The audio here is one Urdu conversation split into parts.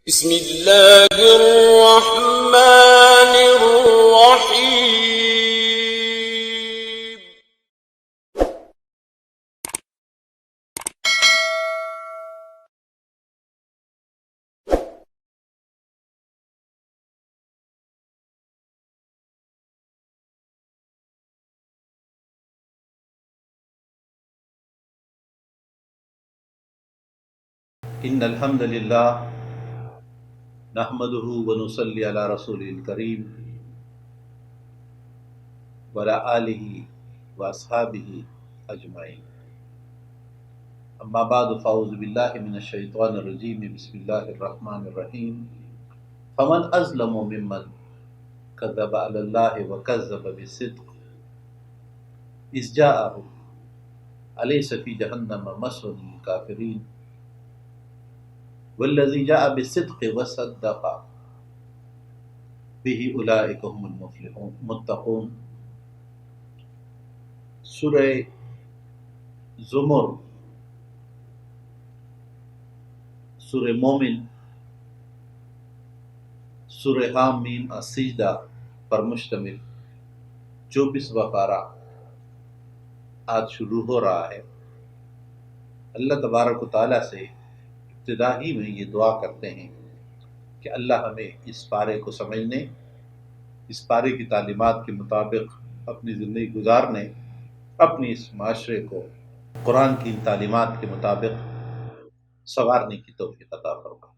بسم اللہ الرحمن الرحیم۔ ان الحمد للہ نحمده ونصلی علی رسول الکریم وعلی آلہ واصحابہ اجمعین، اما بعد فاعوذ باللہ من الشیطان الرجیم، بسم اللہ الرحمن الرحیم۔ فمن اظلم ممن کذب علی اللہ وکذب بالصدق اذ جاءہ الیس فی جہنم مثوى للکافرین والذی جاء بالصدق وصدق بہ اولئک هم المتقون۔ سورہ زمر، سورہ مومن، سورہ حام میم السجدہ پر مشتمل 24واں پارہ آج شروع ہو رہا ہے۔ اللہ تبارک و تعالیٰ سے ابتدا ہی میں یہ دعا کرتے ہیں کہ اللہ ہمیں اس پارے کو سمجھنے، اس پارے کی تعلیمات کے مطابق اپنی زندگی گزارنے، اپنی اس معاشرے کو قرآن کی تعلیمات کے مطابق سنوارنے کی توفیق عطا فرمائے۔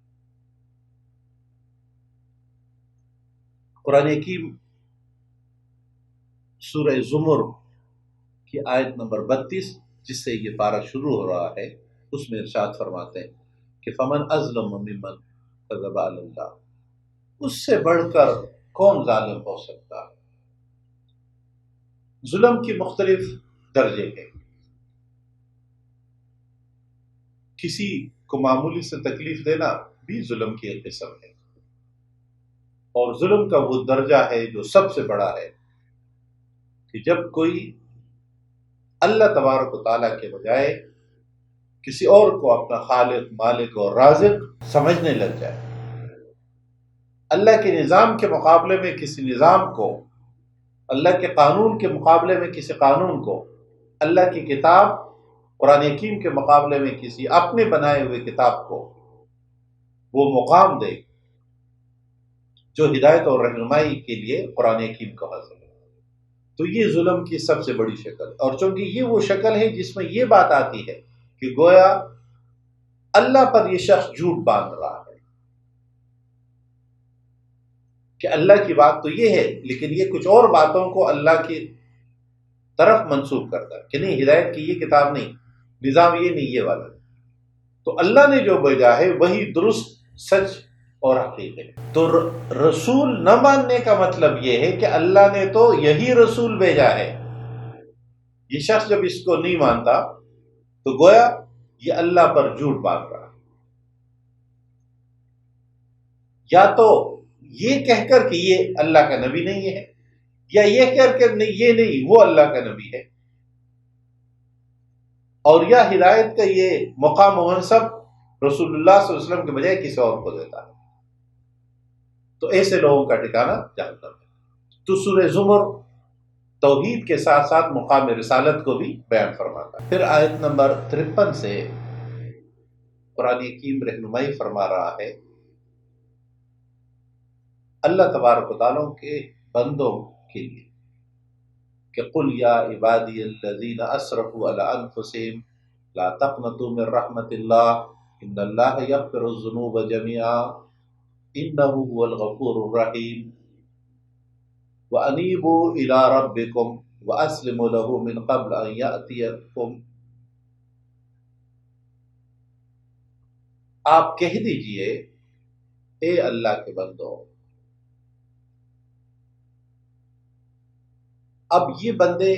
قرآن حکیم سورہ زمر کی آیت نمبر 32 جس سے یہ پارہ شروع ہو رہا ہے، اس میں ارشاد فرماتے ہیں کہ فمن اظلم ممن کذب علی اللہ، اس سے بڑھ کر کون ظالم ہو سکتا ہے۔ ظلم کی مختلف درجے ہیں۔ کسی کو معمولی سے تکلیف دینا بھی ظلم کی ایک قسم ہے، اور ظلم کا وہ درجہ ہے جو سب سے بڑا ہے کہ جب کوئی اللہ تبارک و تعالیٰ کے بجائے کسی اور کو اپنا خالق، مالک اور رازق سمجھنے لگ جائے، اللہ کے نظام کے مقابلے میں کسی نظام کو، اللہ کے قانون کے مقابلے میں کسی قانون کو، اللہ کی کتاب قرآن حکیم کے مقابلے میں کسی اپنے بنائے ہوئے کتاب کو وہ مقام دے جو ہدایت اور رہنمائی کے لیے قرآن حکیم کو حاصل ہے، تو یہ ظلم کی سب سے بڑی شکل ہے۔ اور چونکہ یہ وہ شکل ہے جس میں یہ بات آتی ہے کہ گویا اللہ پر یہ شخص جھوٹ باندھ رہا ہے کہ اللہ کی بات تو یہ ہے لیکن یہ کچھ اور باتوں کو اللہ کی طرف منسوب کرتا ہے کہ نہیں، ہدایت کی یہ کتاب نہیں، نظام یہ نہیں، یہ والا۔ تو اللہ نے جو بھیجا ہے وہی درست، سچ اور حقیقت ہے۔ تو رسول نہ ماننے کا مطلب یہ ہے کہ اللہ نے تو یہی رسول بھیجا ہے۔ یہ شخص جب اس کو نہیں مانتا تو گویا یہ اللہ پر جھوٹ باندھ رہا ہے، یا تو یہ کہہ کر کہ یہ اللہ کا نبی نہیں ہے، یا یہ کہہ کر نہیں، یہ نہیں، وہ اللہ کا نبی ہے، اور یا ہدایت کا یہ مقام و منصب رسول اللہ صلی اللہ علیہ وسلم کے بجائے کسی اور کو دیتا ہے، تو ایسے لوگوں کا ٹھکانہ جہنم ہے۔ تو سورہ زمر توحید کے ساتھ ساتھ مقام رسالت کو بھی بیان فرماتا ہے۔ پھر آیت نمبر 53 سے قرآن حکیم رہنمائی فرما رہا ہے اللہ تبارک و تعالیٰ کے بندوں کے لیے کہ قل یا عبادی الذین اسرفوا علی انفسہم لا تقنطوا من رحمت اللہ ان اللہ یغفر الذنوب جميعا انہ هو الغفور الرحیم وانیبوا الی ربکم واسلموا له من قبل ان یأتیکم۔ آپ کہہ دیجئے اے اللہ کے بندوں، اب یہ بندے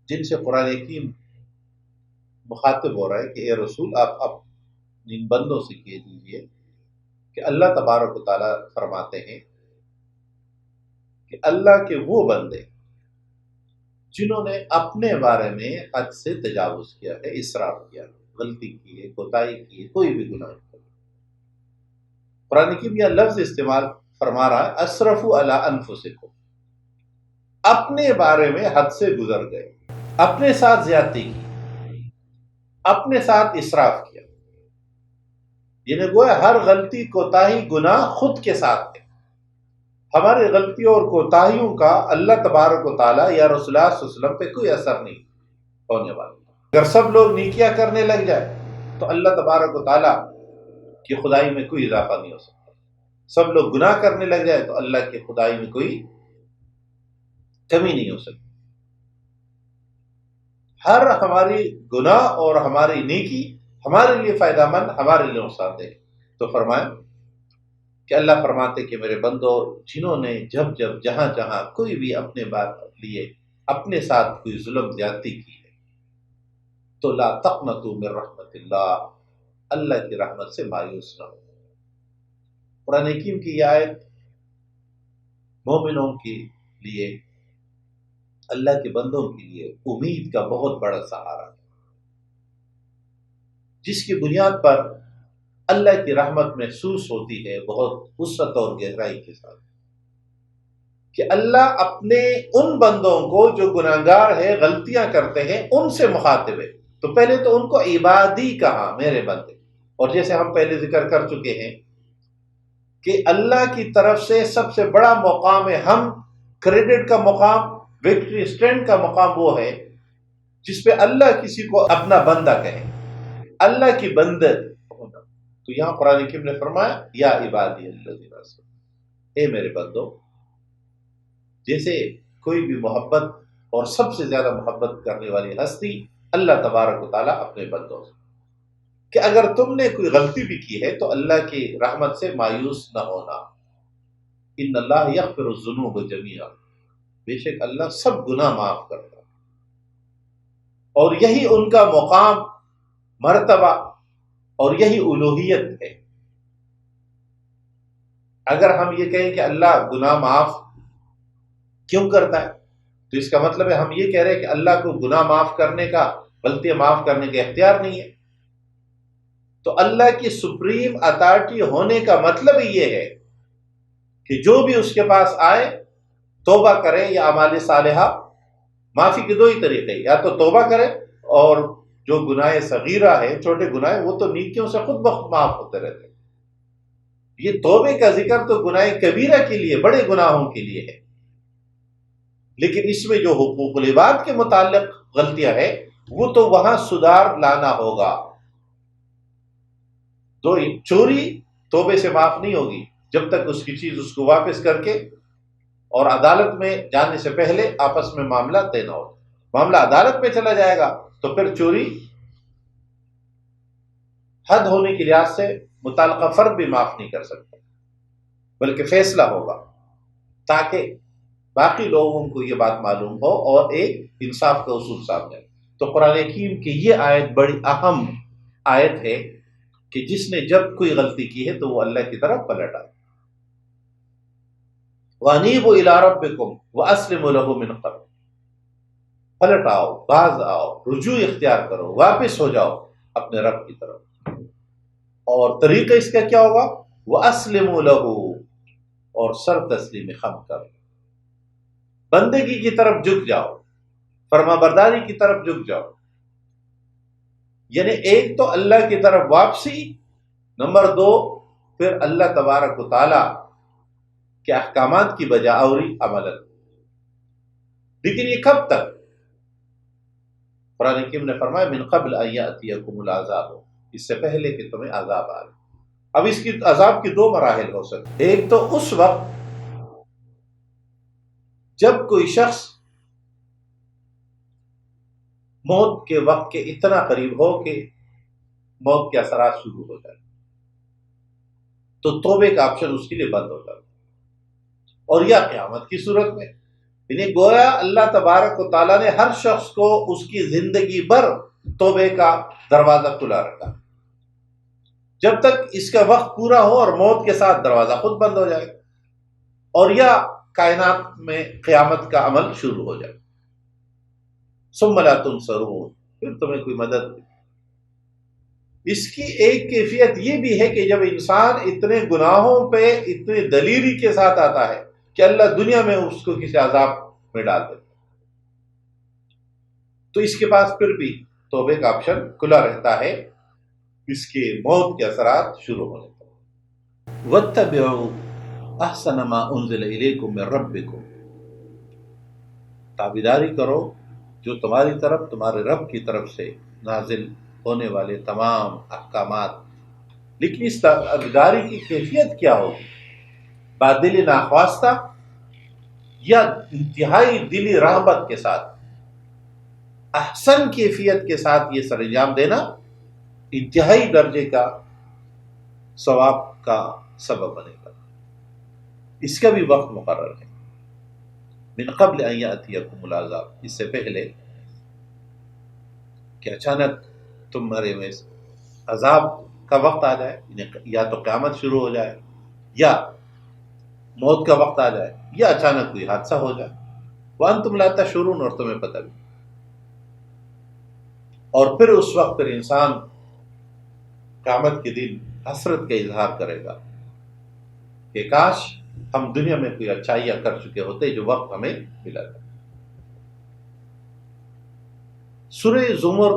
جن سے قرآن حکیم مخاطب ہو رہا ہے کہ اے رسول آپ ان بندوں سے کہہ دیجئے کہ اللہ تبارک و تعالیٰ فرماتے ہیں کہ اللہ کے وہ بندے جنہوں نے اپنے بارے میں حد سے تجاوز کیا ہے، اسراف کیا ہے، غلطی کی ہے، کوتاہی کی ہے، کوئی بھی گناہ کیا، قرآن کی یہ لفظ استعمال فرما رہا ہے اسرفوا علی انفسکم، اپنے بارے میں حد سے گزر گئے، اپنے ساتھ زیادتی کی، اپنے ساتھ اسراف کیا، یعنی گویا ہر غلطی کوتاہی گناہ خود کے ساتھ ہے۔ ہماری غلطیوں اور کوتاہیوں کا اللہ تبارک و تعالیٰ یا رسول اللہ صلی اللہ علیہ وسلم پہ کوئی اثر نہیں ہونے والا۔ اگر سب لوگ نیکیاں کرنے لگ جائے تو اللہ تبارک و تعالیٰ کی خدائی میں کوئی اضافہ نہیں ہو سکتا۔ سب لوگ گناہ کرنے لگ جائے تو اللہ کی خدائی میں کوئی کمی نہیں ہو سکتی۔ ہر ہماری گناہ اور ہماری نیکی ہمارے لیے فائدہ مند، ہمارے لیے نقصان دہ۔ تو فرمائیں کہ اللہ فرماتے کہ میرے بندو، جنہوں نے جب جب جہاں جہاں کوئی بھی اپنے بات لیے اپنے ساتھ کوئی ظلم زیادتی کی ہے تو لا تقنطوا من رحمت اللہ، اللہ کی رحمت سے مایوس نہ ہو۔ قرآن حکیم کی یہ آیت مومنوں کے لیے، اللہ کے بندوں کے لیے امید کا بہت بڑا سہارا ہے، جس کی بنیاد پر اللہ کی رحمت محسوس ہوتی ہے بہت وسعت اور گہرائی کے ساتھ، کہ اللہ اپنے ان بندوں کو جو گناہگار ہے، غلطیاں کرتے ہیں، ان سے مخاطب ہے۔ تو پہلے تو ان کو عبادی کہا، میرے بندے، اور جیسے ہم پہلے ذکر کر چکے ہیں کہ اللہ کی طرف سے سب سے بڑا مقام ہے، ہم کریڈٹ کا مقام، وکٹری اسٹینڈ کا مقام وہ ہے جس پہ اللہ کسی کو اپنا بندہ کہے، اللہ کی بندہ ہونا۔ تو یہاں قرآن حکیم نے فرمایا یا عبادی الذین آمنوا، اے میرے بندو، جیسے کوئی بھی محبت اور سب سے زیادہ محبت کرنے والی ہستی اللہ تبارک و تعالیٰ اپنے بندوں سے، کہ اگر تم نے کوئی غلطی بھی کی ہے تو اللہ کی رحمت سے مایوس نہ ہونا۔ ان اللہ یغفر الذنوب جمیعا، بے شک اللہ سب گناہ معاف کرتا ہے، اور یہی ان کا مقام، مرتبہ، اور یہی الوہیت ہے۔ اگر ہم یہ کہیں کہ اللہ گناہ معاف کیوں کرتا ہے تو اس کا مطلب ہے ہم یہ کہہ رہے ہیں کہ اللہ کو گناہ معاف کرنے کا، غلطیاں معاف کرنے کا اختیار نہیں ہے۔ تو اللہ کی سپریم اتھارٹی ہونے کا مطلب یہ ہے کہ جو بھی اس کے پاس آئے توبہ کرے یا اعمال صالحہ، معافی کے دو ہی طریقے، یا تو توبہ کرے، اور جو گناہ صغیرہ ہے، چھوٹے گناہ، وہ تو نیکیوں سے خود بخود معاف ہوتے رہتے ہیں۔ یہ توبے کا ذکر تو گناہ کبیرہ کے لیے، بڑے گناہوں کے لیے ہے، لیکن اس میں جو حقوق العباد کے متعلق غلطیاں ہیں وہ تو وہاں سدھار لانا ہوگا۔ تو چوری توبے سے معاف نہیں ہوگی جب تک اس کی چیز اس کو واپس کر کے اور عدالت میں جانے سے پہلے آپس میں معاملہ طے نہ ہو۔ معاملہ عدالت میں چلا جائے گا تو پھر چوری حد ہونے کی لحاظ سے متعلقہ فرد بھی معاف نہیں کر سکتا، بلکہ فیصلہ ہوگا تاکہ باقی لوگوں کو یہ بات معلوم ہو اور ایک انصاف کا اصول سامنے۔ تو قرآن حکیم کی یہ آیت بڑی اہم آیت ہے کہ جس نے جب کوئی غلطی کی ہے تو وہ اللہ کی طرف پلٹ آئے۔ وَأَنِيبُوا إِلَىٰ رَبِّكُمْ وَأَسْلِمُوا لَهُ مِنْ قَبْلُ، پلٹ آؤ، باز آؤ، رجوع اختیار کرو، واپس ہو جاؤ اپنے رب کی طرف۔ اور طریقہ اس کا کیا ہوگا؟ وَأَسْلِمُوا لَهُ، اور سر تسلیم خم کرو، بندگی کی طرف جھک جاؤ، فرما برداری کی طرف جھک جاؤ۔ یعنی ایک تو اللہ کی طرف واپسی، نمبر دو پھر اللہ تبارک و تعالی کے احکامات کی بجا آوری عملاً۔ لیکن یہ کب تک؟ قرآن حکیم نے فرمایا من قبل ان یأتیکم العذاب، اس سے پہلے کہ تمہیں عذاب آئے۔ اب اس کی عذاب کی دو مراحل ہو سکتے، ایک تو اس وقت جب کوئی شخص موت کے وقت کے اتنا قریب ہو کہ موت کے اثرات شروع ہو جائے تو توبے کا آپشن اس کے لیے بند ہو جاتا، اور یا قیامت کی صورت میں، یعنی گویا اللہ تبارک و تعالیٰ نے ہر شخص کو اس کی زندگی بھر توبے کا دروازہ کھلا رکھا، جب تک اس کا وقت پورا ہو اور موت کے ساتھ دروازہ خود بند ہو جائے، اور یا کائنات میں قیامت کا عمل شروع ہو جائے۔ ثم لا تنصرون، پھر تمہیں کوئی مدد نہیں۔ اس کی ایک کیفیت یہ بھی ہے کہ جب انسان اتنے گناہوں پہ اتنی دلیری کے ساتھ آتا ہے کہ اللہ دنیا میں اس کو کسی عذاب میں ڈال دیتا، تو اس کے پاس پھر بھی توبے کا آپشن کھلا رہتا ہے اس کے موت کے اثرات شروع ہونے پر۔ وَاتَّبِعُوا أَحْسَنَ مَا أُنزِلَ إِلَيْكُم مِّن رَّبِّكُم، تابعداری کرو جو تمہاری طرف تمہارے رب کی طرف سے نازل ہونے والے تمام احکامات۔ لیکن اس تابعداری کی کیفیت کیا ہوگی؟ بادل ناخواستہ یا انتہائی دلی رغبت کے ساتھ، احسن کیفیت کے ساتھ یہ سر انجام دینا انتہائی درجے کا ثواب کا سبب بنے گا۔ اس کا بھی وقت مقرر ہے، من قبل ان یاتیکم العذاب، اس سے پہلے کہ اچانک تمہارے میں عذاب کا وقت آ جائے، یا تو قیامت شروع ہو جائے، یا موت کا وقت آ جائے، یا اچانک کوئی حادثہ ہو جائے، وانتم لا تشعرون، اور تمہیں پتہ بھی۔ اور پھر اس وقت پھر انسان قیامت کے دن حسرت کا اظہار کرے گا کہ کاش ہم دنیا میں کوئی اچھائیاں کر چکے ہوتے جو وقت ہمیں ملا تھا۔ سورہ زمر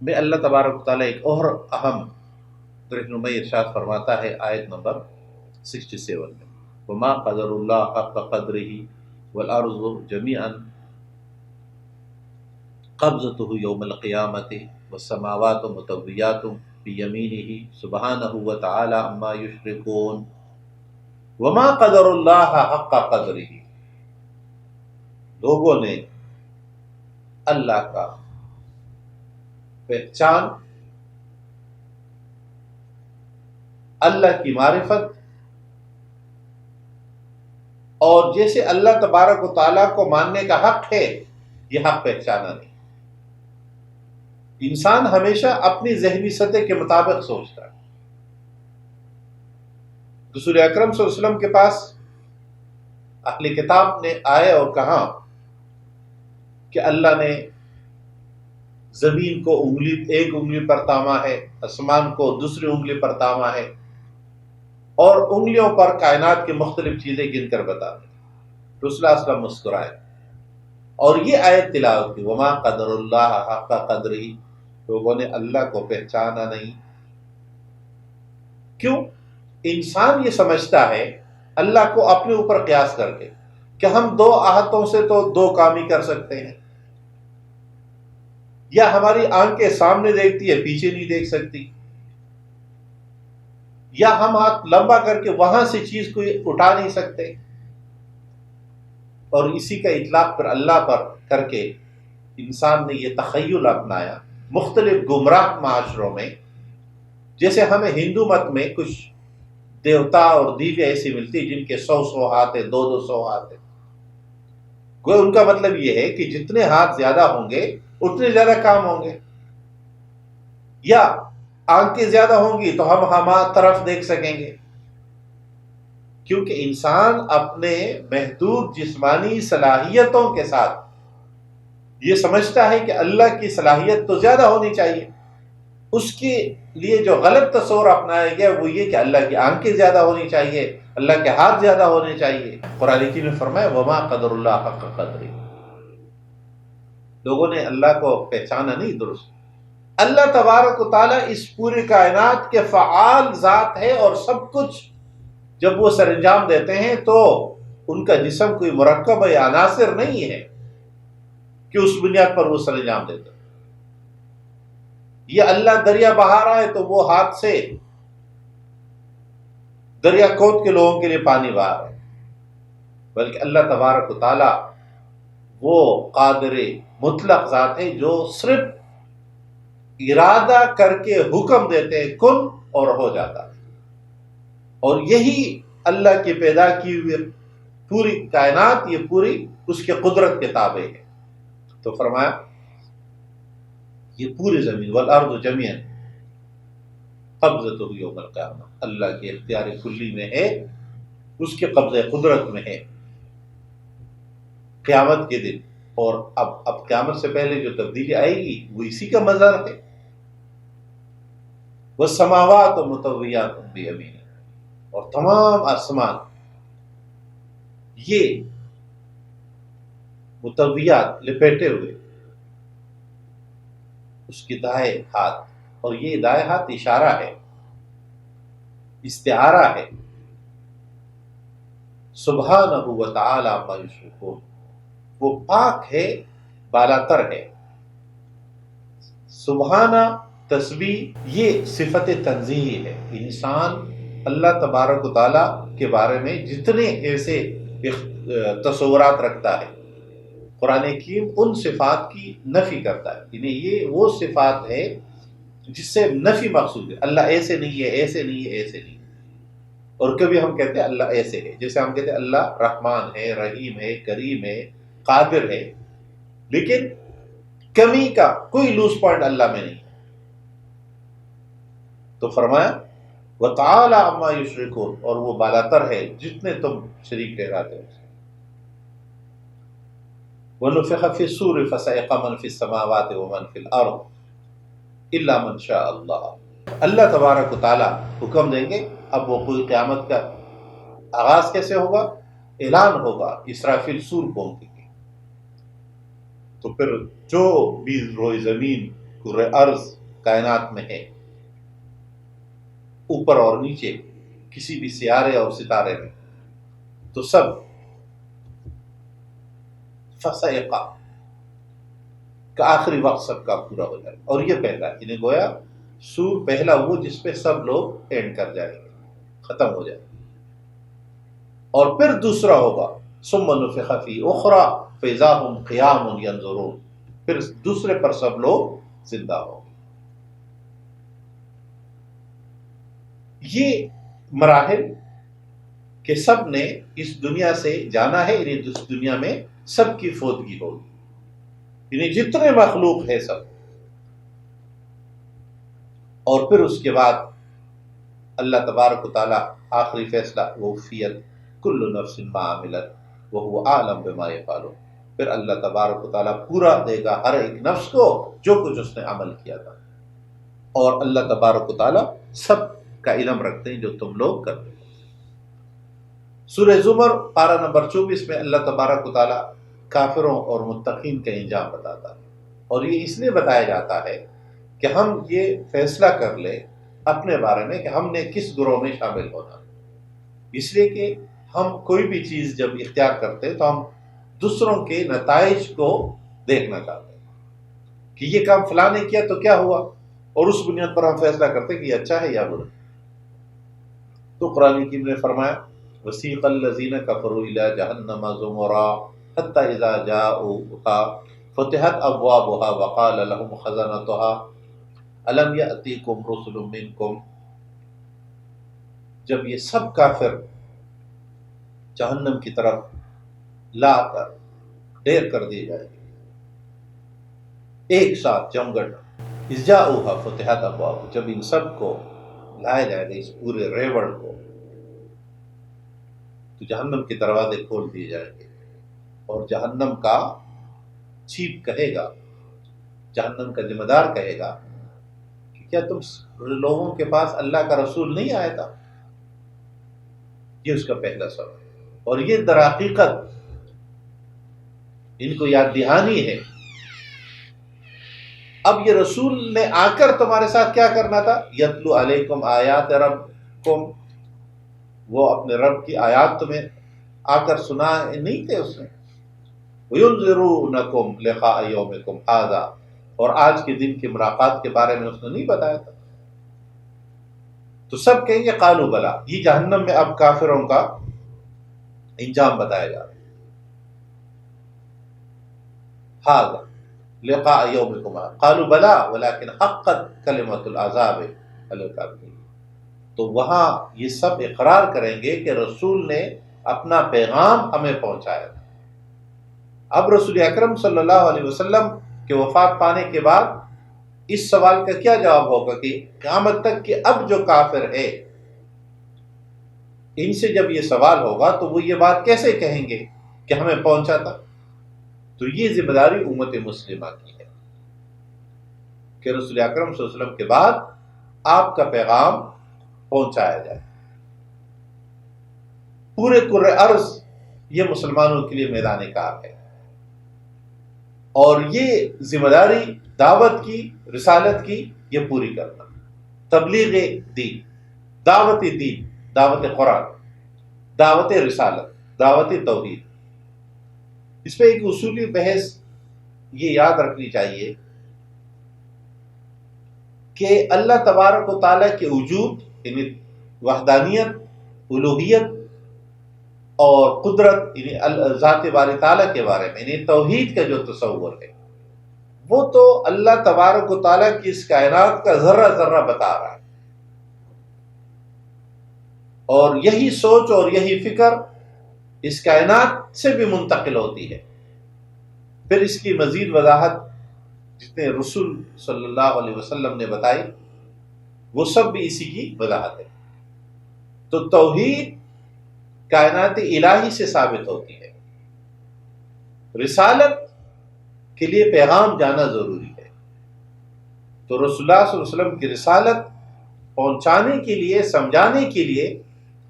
میں اللہ تبارک و تعالیٰ ایک اور اہم رہنمائی ارشاد فرماتا ہے، آیت نمبر 67 میں، وما قدر اللہ حق قدرہ والارض جميعا قبضته یوم القیامت والسماوات مطویات بیمینہ سبحانہ وتعالی عما یشرکون۔ وما قدر اللہ حق قدرہ، لوگوں نے اللہ کا پہچان، اللہ کی معرفت، اور جیسے اللہ تبارک و تعالیٰ کو ماننے کا حق ہے یہ حق پہچانا نہیں۔ انسان ہمیشہ اپنی ذہنی سطح کے مطابق سوچتا ہے۔ رسول اکرم صلی اللہ علیہ وسلم کے پاس اہل کتاب نے آئے اور کہا کہ اللہ نے زمین کو ایک انگلی پر تاما ہے، آسمان کو دوسری انگلی پر تاما ہے، اور انگلیوں پر کائنات کی مختلف چیزیں گن کر بتا دیں۔ رسول اللہ صلی اللہ علیہ وسلم مسکرائے اور یہ آیت تلاوت کی، وما قدر اللہ حق قدرہ، لوگوں نے اللہ کو پہچانا نہیں۔ کیوں؟ انسان یہ سمجھتا ہے اللہ کو اپنے اوپر قیاس کر کے کہ ہم دو آہتوں سے تو دو کام ہی کر سکتے ہیں، یا ہماری آنکھیں سامنے دیکھتی ہے پیچھے نہیں دیکھ سکتی، یا ہم ہاتھ لمبا کر کے وہاں سے چیز کو اٹھا نہیں سکتے، اور اسی کا اطلاق پر اللہ پر کر کے انسان نے یہ تخیل اپنایا مختلف گمراہ معاشروں میں۔ جیسے ہمیں ہندو مت میں کچھ دیوتا اور دیویاں ایسی ملتی جن کے 100 ہاتھ ہیں، 200 ہاتھ ہیں، گویا ان کا مطلب یہ ہے کہ جتنے ہاتھ زیادہ ہوں گے اتنے زیادہ کام ہوں گے، یا آنکھیں زیادہ ہوں گی تو ہم ہماری طرف دیکھ سکیں گے، کیونکہ انسان اپنے محدود جسمانی صلاحیتوں کے ساتھ یہ سمجھتا ہے کہ اللہ کی صلاحیت تو زیادہ ہونی چاہیے۔ اس کے لیے جو غلط تصور اپنایا گیا وہ یہ کہ اللہ کی آنکھیں زیادہ ہونی چاہیے، اللہ کے ہاتھ زیادہ ہونے چاہیے۔ قرآن کریم میں فرمایا وما قدر اللہ حق قدرہ، لوگوں نے اللہ کو پہچانا نہیں درست۔ اللہ تبارک و تعالیٰ اس پوری کائنات کے فعال ذات ہے، اور سب کچھ جب وہ سر انجام دیتے ہیں تو ان کا جسم کوئی مرکب یا عناصر نہیں ہے کہ اس بنیاد پر وہ سر انجام دیتے ہیں۔ یہ اللہ دریا بہا رہا ہے تو وہ ہاتھ سے دریا کھود کے لوگوں کے لیے پانی بہا رہا ہے، بلکہ اللہ تبارک و تعالی وہ قادر مطلق ذات ہے جو صرف ارادہ کر کے حکم دیتے ہیں کن اور ہو جاتا ہے، اور یہی اللہ کی پیدا کی ہوئی پوری کائنات یہ پوری اس کے قدرت کے تابع ہے۔ تو فرمایا یہ پوری زمین والارض جميعا قبضتہ یوم القیامہ، اللہ کے اختیار کلی میں ہے، اس کے قبضہ قدرت میں ہے قیامت کے دن۔ اور اب قیامت سے پہلے جو تبدیلی آئے گی وہ اسی کا مظہر ہے۔ والسماوات مطویات بیمینہ، اور تمام آسمان یہ مطویات لپیٹے ہوئے اس کے دائیں ہاتھ، اور یہ دائیں ہاتھ اشارہ ہے، استعارہ ہے. سبحانہ و تعالی عما یشرکون، وہ پاک ہے، بالاتر ہے. سبحانہ تسبیح یہ صفت تنزیہ ہے. انسان اللہ تبارک و تعالیٰ کے بارے میں جتنے ایسے تصورات رکھتا ہے، قرآن حکیم ان صفات کی نفی کرتا ہے. یعنی یہ وہ صفات ہے جس سے نفی مقصود ہے. اللہ ایسے نہیں ہے، ایسے نہیں ہے، ایسے نہیں ہے. اور کبھی ہم کہتے ہیں اللہ ایسے ہے، جیسے ہم کہتے ہیں اللہ رحمان ہے، رحیم ہے، کریم ہے، قادر ہے، لیکن کمی کا کوئی لوز پوائنٹ اللہ میں نہیں. تو فرمایا وَتَعَالَى عَمَّا يُشْرِكُونَ، اور وہ بالاتر ہے جتنے تم شریک ٹھہراتے ہو. وَنُفِخَ فِي الصُّورِ فَصَعِقَ مَن فِي السَّمَاوَاتِ وَمَن فِي الْأَرْضِ إِلَّا مَن شَاءَ اللَّهُ. اللہ تبارک و تعالیٰ حکم دیں گے. اب وہ کوئی قیامت کا آغاز کیسے ہوگا؟ اعلان ہوگا، اسرافیل سور پھونکیں گے، تو پھر جو بھی روئے زمین، کرۂ ارض، کائنات میں ہے، اوپر اور نیچے، کسی بھی سیارے اور ستارے میں، تو سب فصیقہ کا آخری وقت سب کا پورا ہو جائے. اور یہ پہلا، انہیں گویا سور پہلا وہ جس پہ سب لوگ اینڈ کر جائیں گے، ختم ہو جائے. اور پھر دوسرا ہوگا ثم نفخ فی اخری فاذا هم قیام ینظرون، پھر دوسرے پر سب لوگ زندہ ہوں. یہ مراحل کہ سب نے اس دنیا سے جانا ہے، یعنی اس دنیا میں سب کی فوتگی ہوگی، یعنی جتنے مخلوق ہے سب. اور پھر اس کے بعد اللہ تبارک و تعالیٰ آخری فیصلہ وفیت کل نفس ما عملت وهو اعلم بما یفعلون، پھر اللہ تبارک و تعالیٰ پورا دے گا ہر ایک نفس کو جو کچھ اس نے عمل کیا تھا. اور اللہ تبارک و تعالیٰ سب کا علم رکھتے ہیں جو تم لوگ کرتے ہیں. سورہ زمر پارہ نمبر 24 میں اللہ تبارک و تعالیٰ کافروں اور متقین کا انجام بتاتا ہے. اور یہ اس لیے بتایا جاتا ہے کہ ہم یہ فیصلہ کر لیں اپنے بارے میں کہ ہم نے کس گروہ میں شامل ہونا. اس لیے کہ ہم کوئی بھی چیز جب اختیار کرتے ہیں تو ہم دوسروں کے نتائج کو دیکھنا چاہتے ہیں کہ یہ کام فلاں نے کیا تو کیا ہوا، اور اس بنیاد پر ہم فیصلہ کرتے ہیں کہ یہ اچھا ہے یا برا. تو قرآن حکیم نے فرمایا وَسِيقَ الَّذِينَ كَفَرُوا إِلَىٰ جَهَنَّمَ زُمُرًا حَتَّىٰ إِذَا جَاءُوهَا فُتِحَتْ أَبْوَابُهَا وَقَالَ لَهُمْ خَزَنَتُهَا أَلَمْ يَأْتِكُمْ رُسُلٌ مِّنكُمْ. جب یہ سب کافر جہنم کی طرف لا کر ڈیر کر دیے جائیں گے ایک ساتھ جمگٹ، اِذْ جَاءُوهَا فُتِحَتْ أَبْوَابُهَا، جب ان سب کو لایا جائے گا اس پورے ریوڑ کو، تو جہنم کے دروازے کھول دیے جائیں گے. اور جہنم کا چیف کہے گا، جہنم کا ذمہ دار کہے گا کہ کیا تم لوگوں کے پاس اللہ کا رسول نہیں آیا تھا؟ یہ اس کا پہلا سوال. اور یہ در حقیقت ان کو یاد دہانی ہے. اب یہ رسول نے آ کر تمہارے ساتھ کیا کرنا تھا؟ یتلو علیکم آیات ربکم، وہ اپنے رب کی آیات تمہیں آ کر سنا نہیں تھے اس نے. وَيُنذِرُونَكُمْ لِقَاءَ يَوْمِكُمْ هَٰذَا، اور آج کے دن کی ملاقات کے بارے میں اس نے نہیں بتایا تھا. تو سب کہیں گے قالوا بلا. یہ جہنم میں اب کافروں کا انجام بتایا جا رہا ہے. هَٰذَا لِقَاءَ يَوْمِكُمْ هَٰذَا قالوا بلا وَلَٰكِنْ حَقَّتْ كَلِمَةُ الْعَذَابِ عَلَى الْكَافِرِينَ. تو وہاں یہ سب اقرار کریں گے کہ رسول نے اپنا پیغام ہمیں پہنچایا تھا. اب رسول اکرم صلی اللہ علیہ وسلم کے وفات پانے کے بعد اس سوال کا کیا جواب ہوگا کہ قیامت تک کہ اب جو کافر ہے ان سے جب یہ سوال ہوگا تو وہ یہ بات کیسے کہیں گے کہ ہمیں پہنچا تھا؟ تو یہ ذمہ داری امت مسلمہ کی ہے کہ رسول اکرم صلی اللہ علیہ وسلم کے بعد آپ کا پیغام پہنچایا جائے۔ پورے کرۂ ارض یہ مسلمانوں کے لیے میدان کار ہے، اور یہ ذمہ داری دعوت کی، رسالت کی، یہ پوری کرنا۔ تبلیغ دین، دعوت دین، دعوت قرآن، دعوت رسالت، دعوت توحید، اس پہ ایک اصولی بحث یہ یاد رکھنی چاہیے کہ اللہ تبارک و تعالیٰ کے وجود، یعنی وحدانیت، الوہیت اور قدرت، یعنی ذات باری تعالیٰ کے بارے میں، یعنی توحید کا جو تصور ہے، وہ تو اللہ تبارک و تعالیٰ کی اس کائنات کا ذرہ ذرہ بتا رہا ہے، اور یہی سوچ اور یہی فکر اس کائنات سے بھی منتقل ہوتی ہے۔ پھر اس کی مزید وضاحت جتنے رسول صلی اللہ علیہ وسلم نے بتائی، وہ سب بھی اسی کی وضاحت ہے۔ تو توحید کائنات الہی سے ثابت ہوتی ہے، رسالت کے لیے پیغام جانا ضروری ہے، تو رسول اللہ صلی اللہ علیہ وسلم کی رسالت پہنچانے کے لیے، سمجھانے کے لیے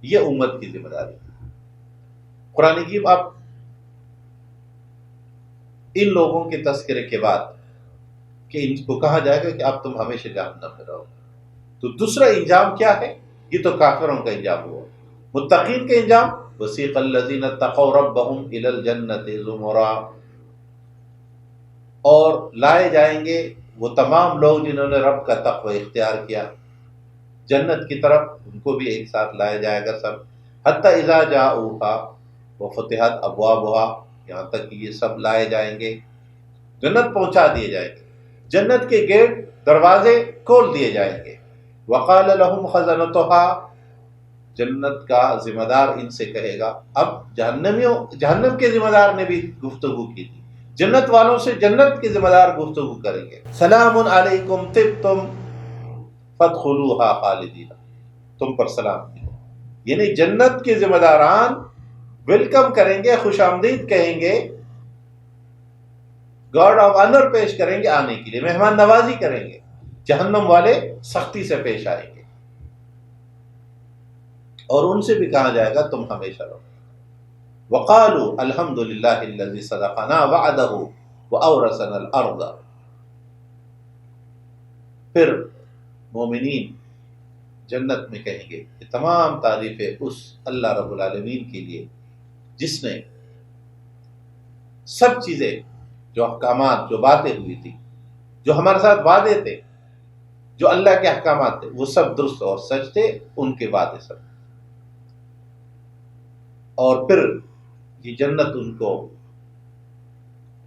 یہ امت کی ذمہ داری ہے۔ قرآن کریم اب ان لوگوں کے تذکرے کے بعد کہ ان کو کہا جائے گا کہ اب تم ہمیشہ جہنم میں رہو، تو دوسرا انجام کیا ہے؟ یہ تو کافروں کا انجام ہوا۔ متقین کا انجام، وسیق الذین اتقوا ربهم الی الجنۃ زمرا، اور لائے جائیں گے وہ تمام لوگ جنہوں نے رب کا تقوی اختیار کیا جنت کی طرف، ان کو بھی ایک ساتھ لایا جائے گا سب، حتی اذا جاؤها وفتحت ابوابها، یہاں تک کہ یہ سب لائے جائیں گے، جنت پہنچا دیے جائیں گے، جنت کے گیٹ، دروازے کھول دیے جائیں گے۔ وقال لهم خزنتها، جنت کا ذمہ دار ان سے کہے گا، اب جہنم کے ذمہ دار نے بھی گفتگو کی تھی، جنت والوں سے جنت کے ذمہ دار گفتگو کریں گے، سلام علیکم طبتم فادخلوها خالدین، تم پر سلام کی، یعنی جنت کے ذمہ داران ویلکم کریں گے، خوش آمدید کہیں گے، گارڈ آف آنر پیش کریں گے آنے کے لیے، مہمان نوازی کریں گے، جہنم والے سختی سے پیش آئیں گے، اور ان سے بھی کہا جائے گا تم ہمیشہ رہو۔ وقالوا الحمد للہ الذی صدقنا وعدہ واورثنا الارض، پھر مومنین جنت میں کہیں گے کہ تمام تعریفیں اس اللہ رب العالمین کے لیے جس نے سب چیزیں، جو احکامات، جو باتیں ہوئی تھی، جو ہمارے ساتھ وعدے تھے، جو اللہ کے احکامات تھے، وہ سب درست اور سچ تھے، ان کے وعدے سب، اور پھر یہ جنت ان کو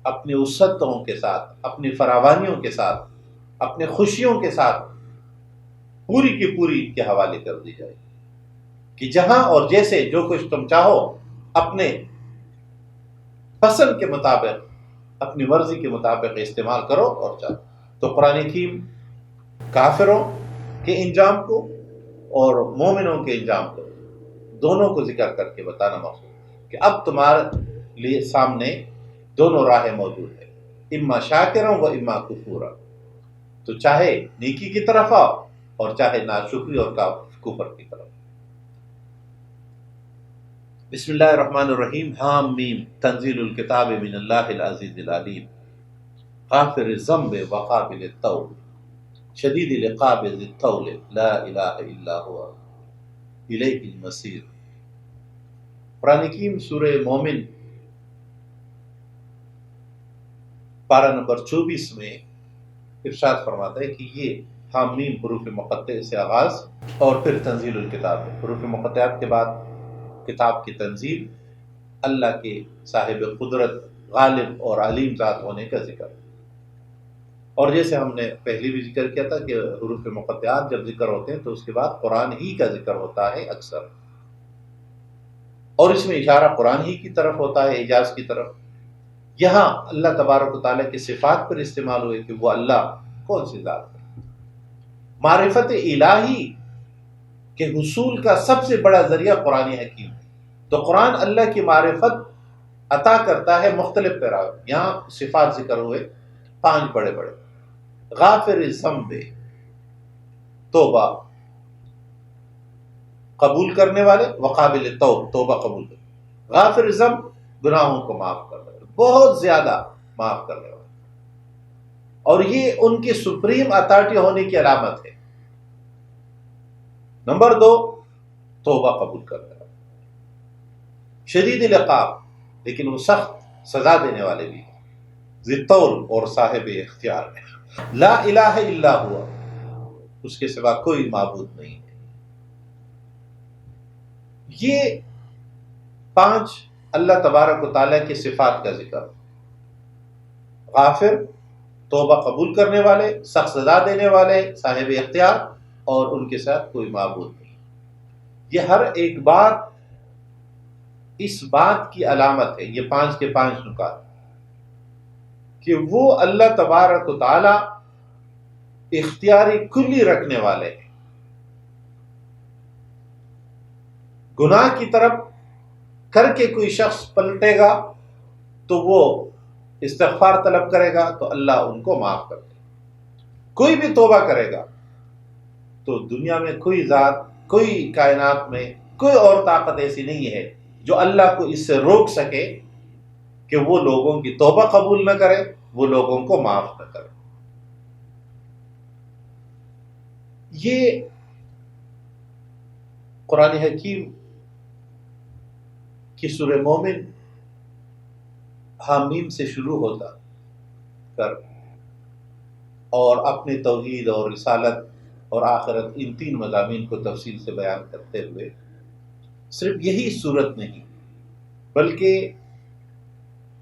اپنی وسعتوں کے ساتھ، اپنی فراوانیوں کے ساتھ، اپنے خوشیوں کے ساتھ پوری کی پوری ان کے حوالے کر دی جائے کہ جہاں اور جیسے جو کچھ تم چاہو اپنے پسند کے مطابق، اپنی مرضی کے مطابق استعمال کرو اور چاہو۔ تو قرآن کریم کافروں کے انجام کو اور مومنوں کے انجام کو، دونوں کو ذکر کر کے بتانا مقصود کہ اب تمہارے لیے سامنے دونوں راہیں موجود ہیں، اما شاکروں و اما کفورا، تو چاہے نیکی کی طرف آؤ اور چاہے ناشکری اور کفر کی طرف۔ بسم اللہ الرحمن الرحیم، حام میم، تنزیل الکتاب من اللہ العزیز العلیم، غافر الذنب وقابل التوب، شدید العقاب ذی الطول، لا الہ الا هو الیہ المصیر۔ قرآن کریم سورہ مومن پارہ نمبر 24 میں ارشاد فرماتا ہے کہ یہ حامیم حروف مقطع سے آغاز اور پھر تنزیل الکتاب ہے۔ حروف مقطعات کے بعد کتاب کی تنزیل، اللہ کے صاحب قدرت، غالب اور علیم ذات ہونے کا ذکر، اور جیسے ہم نے پہلے بھی ذکر کیا تھا کہ حروف مقطعات جب ذکر ہوتے ہیں تو اس کے بعد قرآن ہی کا ذکر ہوتا ہے اکثر، اور اس میں اشارہ قرآن ہی کی طرف ہوتا ہے، اعجاز کی طرف۔ یہاں اللہ تبارک و تعالیٰ کی صفات پر استعمال ہوئے کہ وہ اللہ کون سی ذات ہے۔ معرفت الہی کے حصول کا سب سے بڑا ذریعہ قرآن حکیم ہے، تو قرآن اللہ کی معرفت عطا کرتا ہے مختلف پیراؤ۔ یہاں صفات ذکر ہوئے 5 بڑے بڑے۔ غافر الذنب، توبہ قبول کرنے والے، وقابل توبہ قبول کرنے، غافر ذنب گناہوں کو معاف کرنے والے، بہت زیادہ معاف کرنے والے، اور یہ ان کی سپریم اتھارٹی ہونے کی علامت ہے۔ نمبر 2، توبہ قبول کرنے والے، شدید العقاب، لیکن وہ سخت سزا دینے والے بھی ہیں، ذی الطول اور صاحب اختیار ہے، لا الہ الا ہوا، اس کے سوا کوئی معبود نہیں ہے۔ یہ 5 اللہ تبارک و تعالیٰ کی صفات کا ذکر، غافر، توبہ قبول کرنے والے، سخت سزا دینے والے، صاحب اختیار، اور ان کے ساتھ کوئی معبود نہیں۔ یہ ہر ایک بات اس بات کی علامت ہے، یہ 5 کے 5 نکات، کہ وہ اللہ تبارک و تعالی اختیاری کلی رکھنے والے ہیں۔ گناہ کی طرف کر کے کوئی شخص پلٹے گا تو وہ استغفار طلب کرے گا تو اللہ ان کو معاف کر دے گا۔ کوئی بھی توبہ کرے گا تو دنیا میں کوئی ذات، کوئی کائنات میں کوئی اور طاقت ایسی نہیں ہے جو اللہ کو اس سے روک سکے کہ وہ لوگوں کی توبہ قبول نہ کرے، وہ لوگوں کو معاف نہ کرے۔ یہ قرآن حکیم کی سورہ مومن حامیم سے شروع ہوتا کر اور اپنے توحید اور رسالت اور آخرت، ان 3 مضامین کو تفصیل سے بیان کرتے ہوئے صرف یہی صورت نہیں بلکہ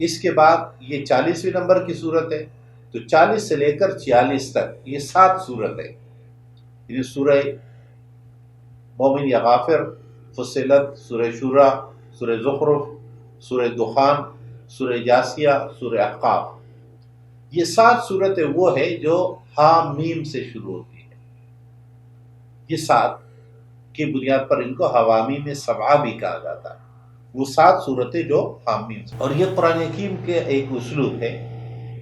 اس کے بعد یہ 40ویں نمبر کی صورت ہے، تو 40 سے لے کر 46 تک یہ 7 صورت ہے، یعنی سورہ مومن یا غافر، فصلت، سورہ شورى، سورہ زخرف، سورہ دخان، سورہ جاسیہ، سورہ احقاف، یہ 7 صورتیں وہ ہے جو حامیم سے شروع ہوتی ہیں۔ یہ 7 کی بنیاد پر ان کو حوامیم 7 بھی کہا جاتا ہے، وہ 7 صورتیں جو حامیم سے، اور یہ قرآن حکیم کے ایک اسلوب ہے،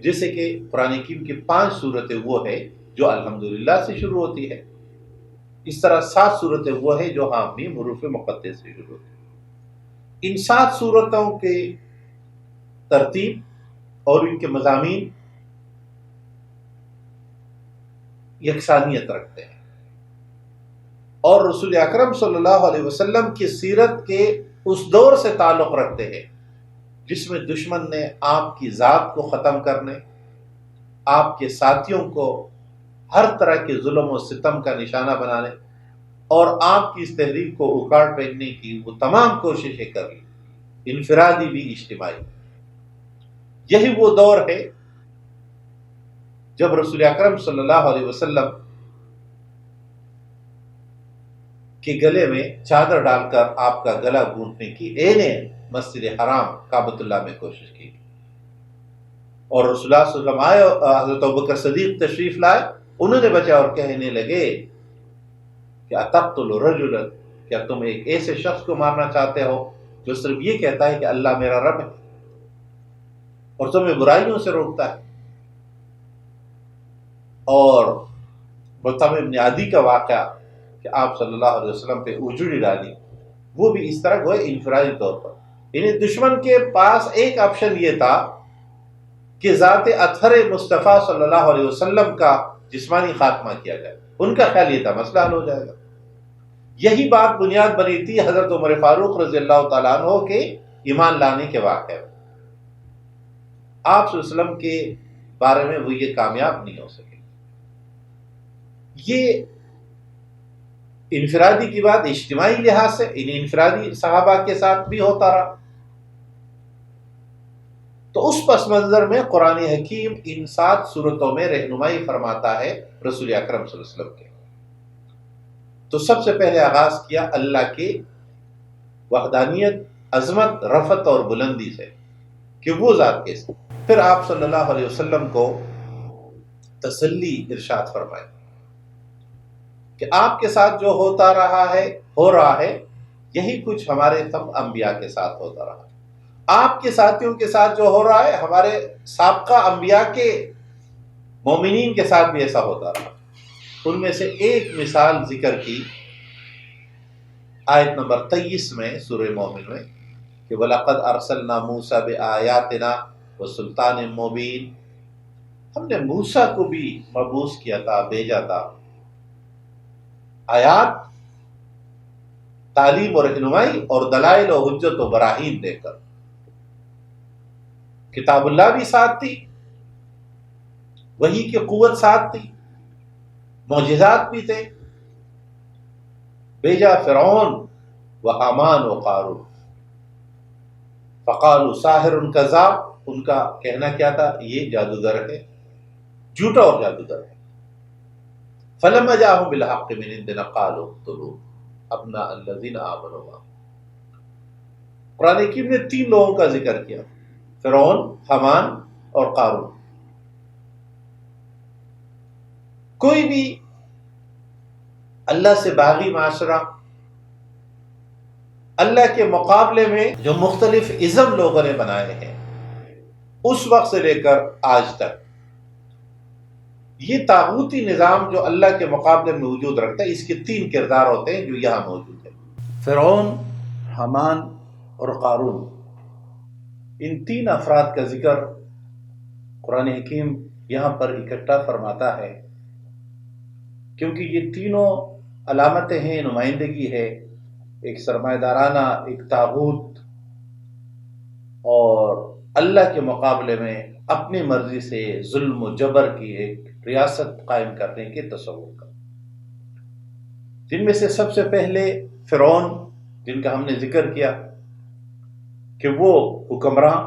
جیسے کہ قرآن حکیم کی 5 صورتیں وہ ہے جو الحمدللہ سے شروع ہوتی ہے، اس طرح 7 صورتیں وہ ہے جو حامیم حروف مقطع سے شروع ہوتی ہے۔ ان 7 صورتوں کی ترتیب اور ان کے مضامین یکسانیت رکھتے ہیں، اور رسول اکرم صلی اللہ علیہ وسلم کی سیرت کے اس دور سے تعلق رکھتے ہیں جس میں دشمن نے آپ کی ذات کو ختم کرنے، آپ کے ساتھیوں کو ہر طرح کے ظلم و ستم کا نشانہ بنانے اور آپ کی اس تحریک کو اکاڑ پھینکنے کی وہ تمام کوششیں کر لی، انفرادی بھی اجتماعی۔ یہی وہ دور ہے جب رسول اکرم صلی اللہ علیہ وسلم کے گلے میں چادر ڈال کر آپ کا گلا گھونٹنے کی مسجد حرام کعبۃ اللہ میں کوشش کی، اور رسول اللہ صلی اللہ علیہ وسلم آئے، حضرت ابوبکر صدیق تشریف لائے، انہوں نے بچا اور کہنے لگے کہ اتقتل رجلا، کیا تم ایک ایسے شخص کو مارنا چاہتے ہو جو صرف یہ کہتا ہے کہ اللہ میرا رب ہے اور تمہیں برائیوں سے روکتا ہے؟ اور مطعم بن عدی کا واقعہ کہ آپ صلی اللہ علیہ وسلم پہ اجڑی ڈالی، وہ بھی اس طرح ہوئے انفرادی طور پر، یعنی دشمن کے پاس ایک آپشن یہ تھا کہ ذات اطہر مصطفیٰ صلی اللہ علیہ وسلم کا جسمانی خاتمہ کیا جائے، ان کا خیال یہ تھا مسئلہ حل ہو جائے گا۔ یہی بات بنیاد بنی تھی حضرت عمر فاروق رضی اللہ تعالیٰ عنہ کے ایمان لانے کے واقعے میں۔ آپ صلی اللہ علیہ وسلم کے بارے میں وہ یہ کامیاب نہیں ہو سکے۔ یہ انفرادی کی بات اجتماعی لحاظ سے ان انفرادی صحابہ کے ساتھ بھی ہوتا رہا، تو اس پس منظر میں قرآن حکیم ان 7 صورتوں میں رہنمائی فرماتا ہے رسول اکرم صلی اللہ علیہ وسلم کے۔ تو سب سے پہلے آغاز کیا اللہ کی وحدانیت، عظمت، رفعت اور بلندی سے کہ وہ ذات کیسے، پھر آپ صلی اللہ علیہ وسلم کو تسلی ارشاد فرمائے کہ آپ کے ساتھ جو ہوتا رہا ہے، ہو رہا ہے، یہی کچھ ہمارے تم انبیاء کے ساتھ ہوتا رہا، آپ کے ساتھیوں کے ساتھ جو ہو رہا ہے ہمارے سابقہ انبیاء کے مومنین کے ساتھ بھی ایسا ہوتا رہا۔ ان میں سے ایک مثال ذکر کی آیت نمبر 23 میں سورہ مومن میں کہ وَلَقَدْ أَرْسَلْنَا مُوسَىٰ بِآيَاتِنَا وَسُلْطَانٍ مُّبِينٍ، ہم نے موسیٰ کو بھی مبعوث کیا تھا، بھیجا تھا، آیات، تعلیم اور رہنمائی اور دلائل و حجت و براہین دے کر۔ کتاب اللہ بھی ساتھ تھی، وحی کی قوت ساتھ تھی، معجزات بھی تھے۔ بھیجا فرعون و حامان و قارون، فقالوا ساحر کذاب، ان کا کہنا کیا تھا؟ یہ جادوگر ہے، جھوٹا اور جادوگر ہے۔ فلما جاءهم بالحق من عندنا قالوا اقتلوا ابناء الذين آمنوا معه۔ قرآن حکیم نے 3 لوگوں کا ذکر کیا، فرعون، حامان اور قارون۔ کوئی بھی اللہ سے باغی معاشرہ، اللہ کے مقابلے میں جو مختلف ازم لوگوں نے بنائے ہیں اس وقت سے لے کر آج تک، یہ طاغوتی نظام جو اللہ کے مقابلے میں وجود رکھتا ہے، اس کے 3 کردار ہوتے ہیں جو یہاں موجود ہیں۔ فرعون، حامان اور قارون، ان 3 افراد کا ذکر قرآن حکیم یہاں پر اکٹھا فرماتا ہے، کیونکہ یہ تینوں علامتیں ہیں، نمائندگی ہے ایک سرمایہ دارانہ، ایک طاغوت اور اللہ کے مقابلے میں اپنی مرضی سے ظلم و جبر کی ایک ریاست قائم کرنے کے تصور کا۔ جن میں سے سب سے پہلے فرعون، جن کا ہم نے ذکر کیا کہ وہ حکمراں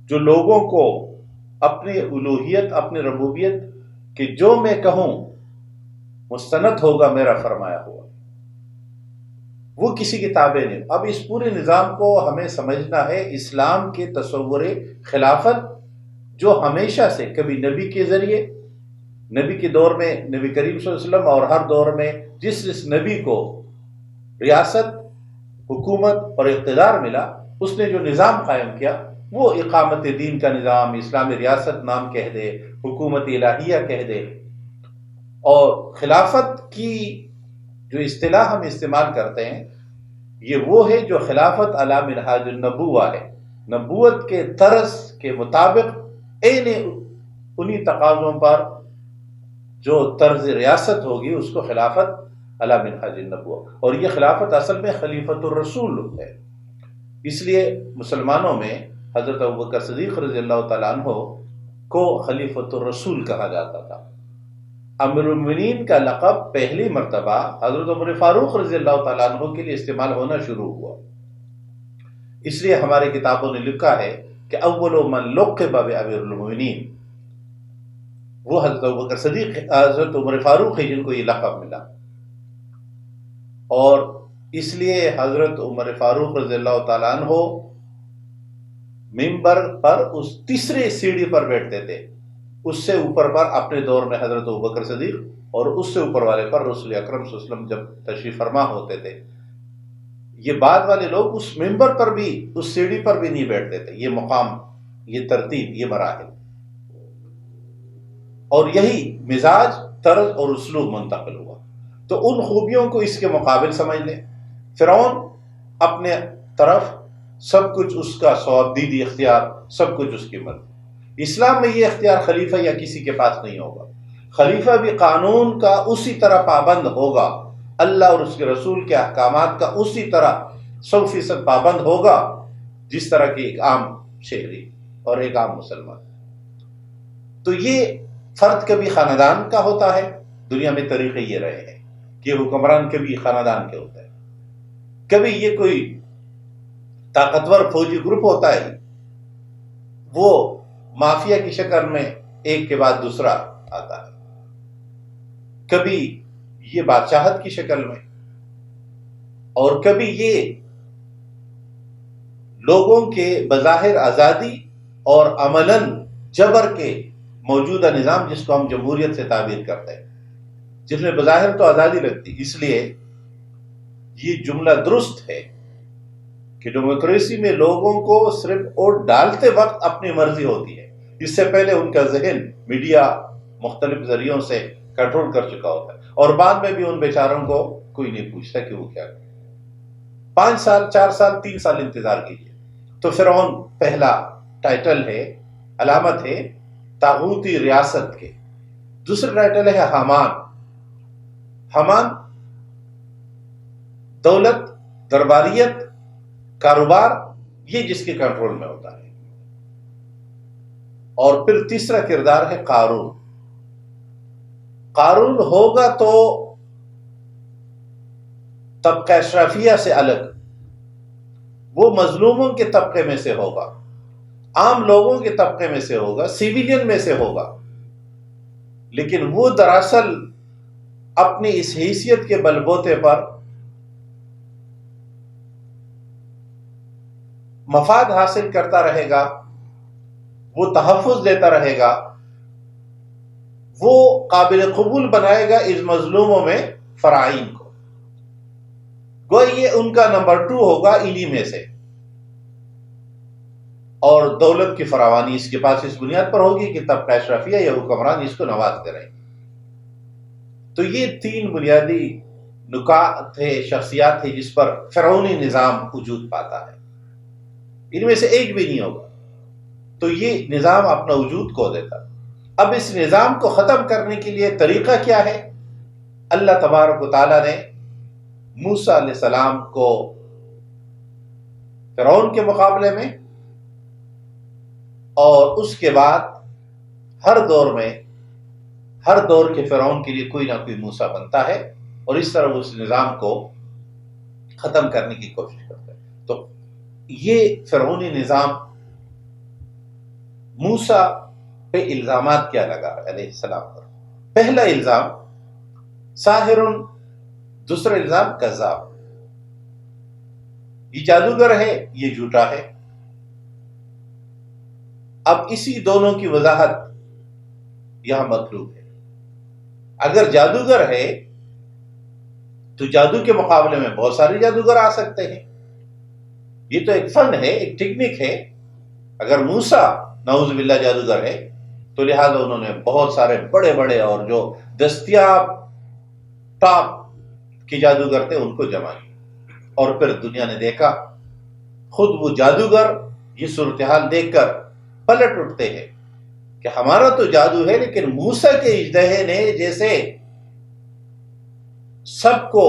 جو لوگوں کو اپنی الوہیت، اپنی ربوبیت کہ جو میں کہوں مستند ہوگا میرا فرمایا ہوا، وہ کسی کی تابع نہیں۔ اب اس پورے نظام کو ہمیں سمجھنا ہے اسلام کے تصور خلافت، جو ہمیشہ سے کبھی نبی کے ذریعے، نبی کے دور میں نبی کریم صلی اللہ علیہ وسلم، اور ہر دور میں جس نبی کو ریاست، حکومت اور اقتدار ملا، اس نے جو نظام قائم کیا وہ اقامت دین کا نظام، اسلامی ریاست نام کہہ دے، حکومت الہیہ کہہ دے۔ اور خلافت کی جو اصطلاح ہم استعمال کرتے ہیں یہ وہ ہے جو خلافت علی منہاج النبوہ ہے، نبوت کے طرز کے مطابق عین انہی تقاضوں پر جو طرز ریاست ہوگی اس کو خلافت علی منہاج النبوہ۔ اور یہ خلافت اصل میں خلیفۃ الرسول ہے، اس لیے مسلمانوں میں حضرت ابوبکر صدیق رضی اللہ تعالیٰ عنہ کو خلیفۃ الرسول کہا جاتا تھا۔ امیر المومنین کا لقب پہلی مرتبہ حضرت عمر فاروق رضی اللہ تعالیٰ عنہ کے لیے استعمال ہونا شروع ہوا، اس لیے ہماری کتابوں نے لکھا ہے کہ اول من لقب بامیر المومنین وہ حضرت ابوبکر صدیق، حضرت عمر فاروق ہے جن کو یہ لقب ملا۔ اور اس لیے حضرت عمر فاروق رضی اللہ تعالیٰ عنہ ممبر پر اس 3 سیڑھی پر بیٹھتے تھے، اس سے اوپر پر اپنے دور میں حضرت ابوبکر صدیق، اور اس سے اوپر والے پر رسول اکرم صلی اللہ علیہ وسلم جب تشریف فرما ہوتے تھے۔ یہ بعد والے لوگ اس ممبر پر بھی، اس سیڑھی پر بھی نہیں بیٹھتے تھے۔ یہ مقام، یہ ترتیب، یہ مراحل، اور یہی مزاج، طرز اور اسلوب منتقل ہوا۔ تو ان خوبیوں کو اس کے مقابل سمجھ لیں۔ فرعون اپنے طرف سب کچھ اس کا صوابدیدی اختیار، سب کچھ اس کی مرضی۔ اسلام میں یہ اختیار خلیفہ یا کسی کے پاس نہیں ہوگا۔ خلیفہ بھی قانون کا اسی طرح پابند ہوگا، اللہ اور اس کے رسول کے احکامات کا اسی طرح 100% پابند ہوگا جس طرح کی ایک عام شہری اور ایک عام مسلمان۔ تو یہ فرد کبھی خاندان کا ہوتا ہے، دنیا میں طریقے یہ رہے ہیں کہ حکمران کبھی خاندان کے ہوتا ہے، کبھی یہ کوئی طاقتور فوجی گروپ ہوتا ہے، وہ مافیا کی شکل میں ایک کے بعد دوسرا آتا ہے، کبھی یہ بادشاہت کی شکل میں، اور کبھی یہ لوگوں کے بظاہر آزادی اور عملاً جبر کے موجودہ نظام جس کو ہم جمہوریت سے تعبیر کرتے ہیں، جس میں بظاہر تو آزادی لگتی۔ اس لیے یہ جملہ درست ہے کہ ڈیموکریسی میں لوگوں کو صرف ووٹ ڈالتے وقت اپنی مرضی ہوتی ہے، اس سے پہلے ان کا ذہن میڈیا، مختلف ذریعوں سے کنٹرول کر چکا ہوتا ہے، اور بعد میں بھی ان بیچاروں کو کوئی نہیں پوچھتا کہ وہ کیا کرے۔ 5 سال 4 سال 3 سال انتظار کیجیے تو فرعون پہلا ٹائٹل ہے، علامت ہے طاغوتی ریاست کے۔ دوسرا ٹائٹل ہے حامان۔ حامان دولت، درباریت، کاروبار، یہ جس کے کنٹرول میں ہوتا ہے۔ اور پھر تیسرا کردار ہے قارون۔ قارون ہوگا تو طبقہ اشرافیہ سے الگ، وہ مظلوموں کے طبقے میں سے ہوگا، عام لوگوں کے طبقے میں سے ہوگا، سیویلین میں سے ہوگا، لیکن وہ دراصل اپنی اس حیثیت کے بل بوتے پر مفاد حاصل کرتا رہے گا، وہ تحفظ دیتا رہے گا، وہ قابل قبول بنائے گا اس مظلوموں میں فرعین کو، گویا یہ ان کا نمبر 2 ہوگا انہی میں سے۔ اور دولت کی فراوانی اس کے پاس اس بنیاد پر ہوگی کہ طبقہ اشرافیہ یا حکمران اس کو نوازتے رہیں گے۔ تو یہ 3 بنیادی نکات ہے، شخصیات ہے جس پر فرعونی نظام وجود پاتا ہے، ان میں سے ایک بھی نہیں ہوگا تو یہ نظام اپنا وجود کھو دیتا۔ اب اس نظام کو ختم کرنے کے لیے طریقہ کیا ہے؟ اللہ تبارک و تعالیٰ نے موسیٰ علیہ السلام کو فرعون کے مقابلے میں اور اس کے بعد ہر دور کے فرعون کے لیے کوئی نہ کوئی موسیٰ بنتا ہے، اور اس طرح اس نظام کو ختم کرنے کی کوشش کرتا ہے۔ تو یہ فرعونی نظام موسیٰ پہ الزامات کیا لگا علیہ السلام پر؟ پہلا الزام ساحر، دوسرا الزام کذاب، یہ جادوگر ہے، یہ جھوٹا ہے۔ اب اسی دونوں کی وضاحت یہاں مطلوب ہے۔ اگر جادوگر ہے تو جادو کے مقابلے میں بہت سارے جادوگر آ سکتے ہیں، یہ تو ایک فن ہے، ایک ٹیکنک ہے۔ اگر موسیٰ نعوذ باللہ جادوگر ہے تو لہذا انہوں نے بہت سارے بڑے بڑے اور جو دستیاب ٹاپ کے جادوگر تھے ان کو جمع کیا، اور پھر دنیا نے دیکھا، خود وہ جادوگر یہ صورتحال دیکھ کر پلٹ اٹھتے ہیں کہ ہمارا تو جادو ہے، لیکن موسیٰ کے اژدہے نے جیسے سب کو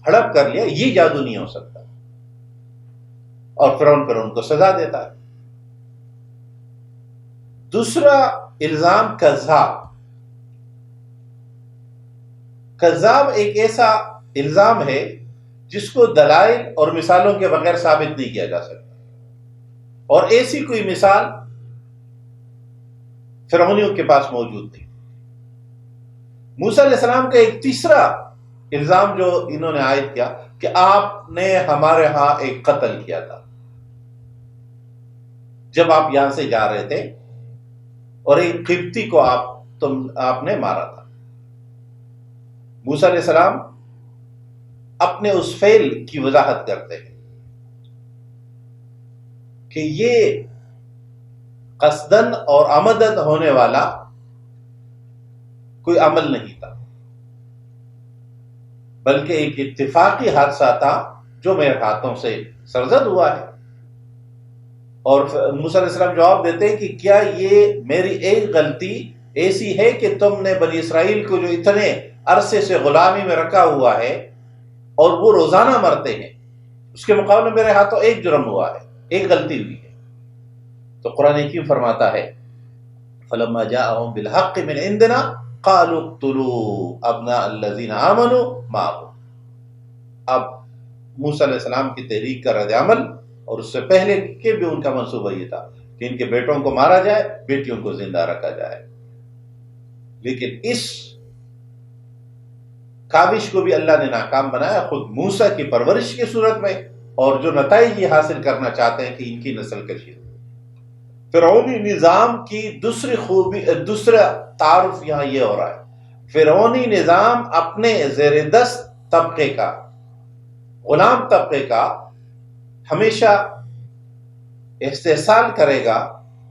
ہڑپ کر لیا، یہ جادو نہیں ہو سکتا، اور فرعون پر ان کو سزا دیتا ہے۔ دوسرا الزام کذاب۔ کذاب ایک ایسا الزام ہے جس کو دلائل اور مثالوں کے بغیر ثابت نہیں کیا جا سکتا، اور ایسی کوئی مثال فرعونیوں کے پاس موجود نہیں۔ موسیٰ علیہ السلام کا ایک تیسرا الزام جو انہوں نے عائد کیا کہ آپ نے ہمارے ہاں ایک قتل کیا تھا جب آپ یہاں سے جا رہے تھے، اور ایک قبطی کو آپ نے مارا تھا۔ موسیٰ علیہ السلام اپنے اس فعل کی وضاحت کرتے ہیں کہ یہ قصدن اور عمدن ہونے والا کوئی عمل نہیں تھا، بلکہ ایک اتفاقی حادثہ تھا جو میرے ہاتھوں سے سرزد ہوا ہے۔ اور موسیٰ علیہ السلام جواب دیتے ہیں کہ کیا یہ میری ایک غلطی ایسی ہے کہ تم نے بنی اسرائیل کو جو اتنے عرصے سے غلامی میں رکھا ہوا ہے اور وہ روزانہ مرتے ہیں، اس کے مقابلے میں میرے ہاتھوں ایک جرم ہوا ہے، ایک غلطی ہوئی ہے؟ تو قرآن حکیم فرماتا ہے فَلَمَّا جَاءَهُم بِالْحَقِّ مِنْ عِنْدِنَا قَالُوا اقْتُلُوا أَبْنَاءَ الَّذِينَ آمَنُوا مَعَهُ۔ اب موسیٰ علیہ السلام کی تحریک کا رد عمل، اور اس سے پہلے کہ بھی ان کا منصوبہ یہ تھا کہ ان کے بیٹوں کو مارا جائے، بیٹیوں کو زندہ رکھا جائے، لیکن اس کاوش کو بھی اللہ نے ناکام بنایا، خود موسیٰ کی پرورش کی صورت میں، اور جو نتائج یہ حاصل کرنا چاہتے ہیں کہ ان کی نسل کشی۔ فرعونی نظام کی دوسری خوبی، دوسرا تعارف یہاں یہ ہو رہا ہے، فرعونی نظام اپنے زیر دست طبقے کا، غلام طبقے کا ہمیشہ استحصال کرے گا،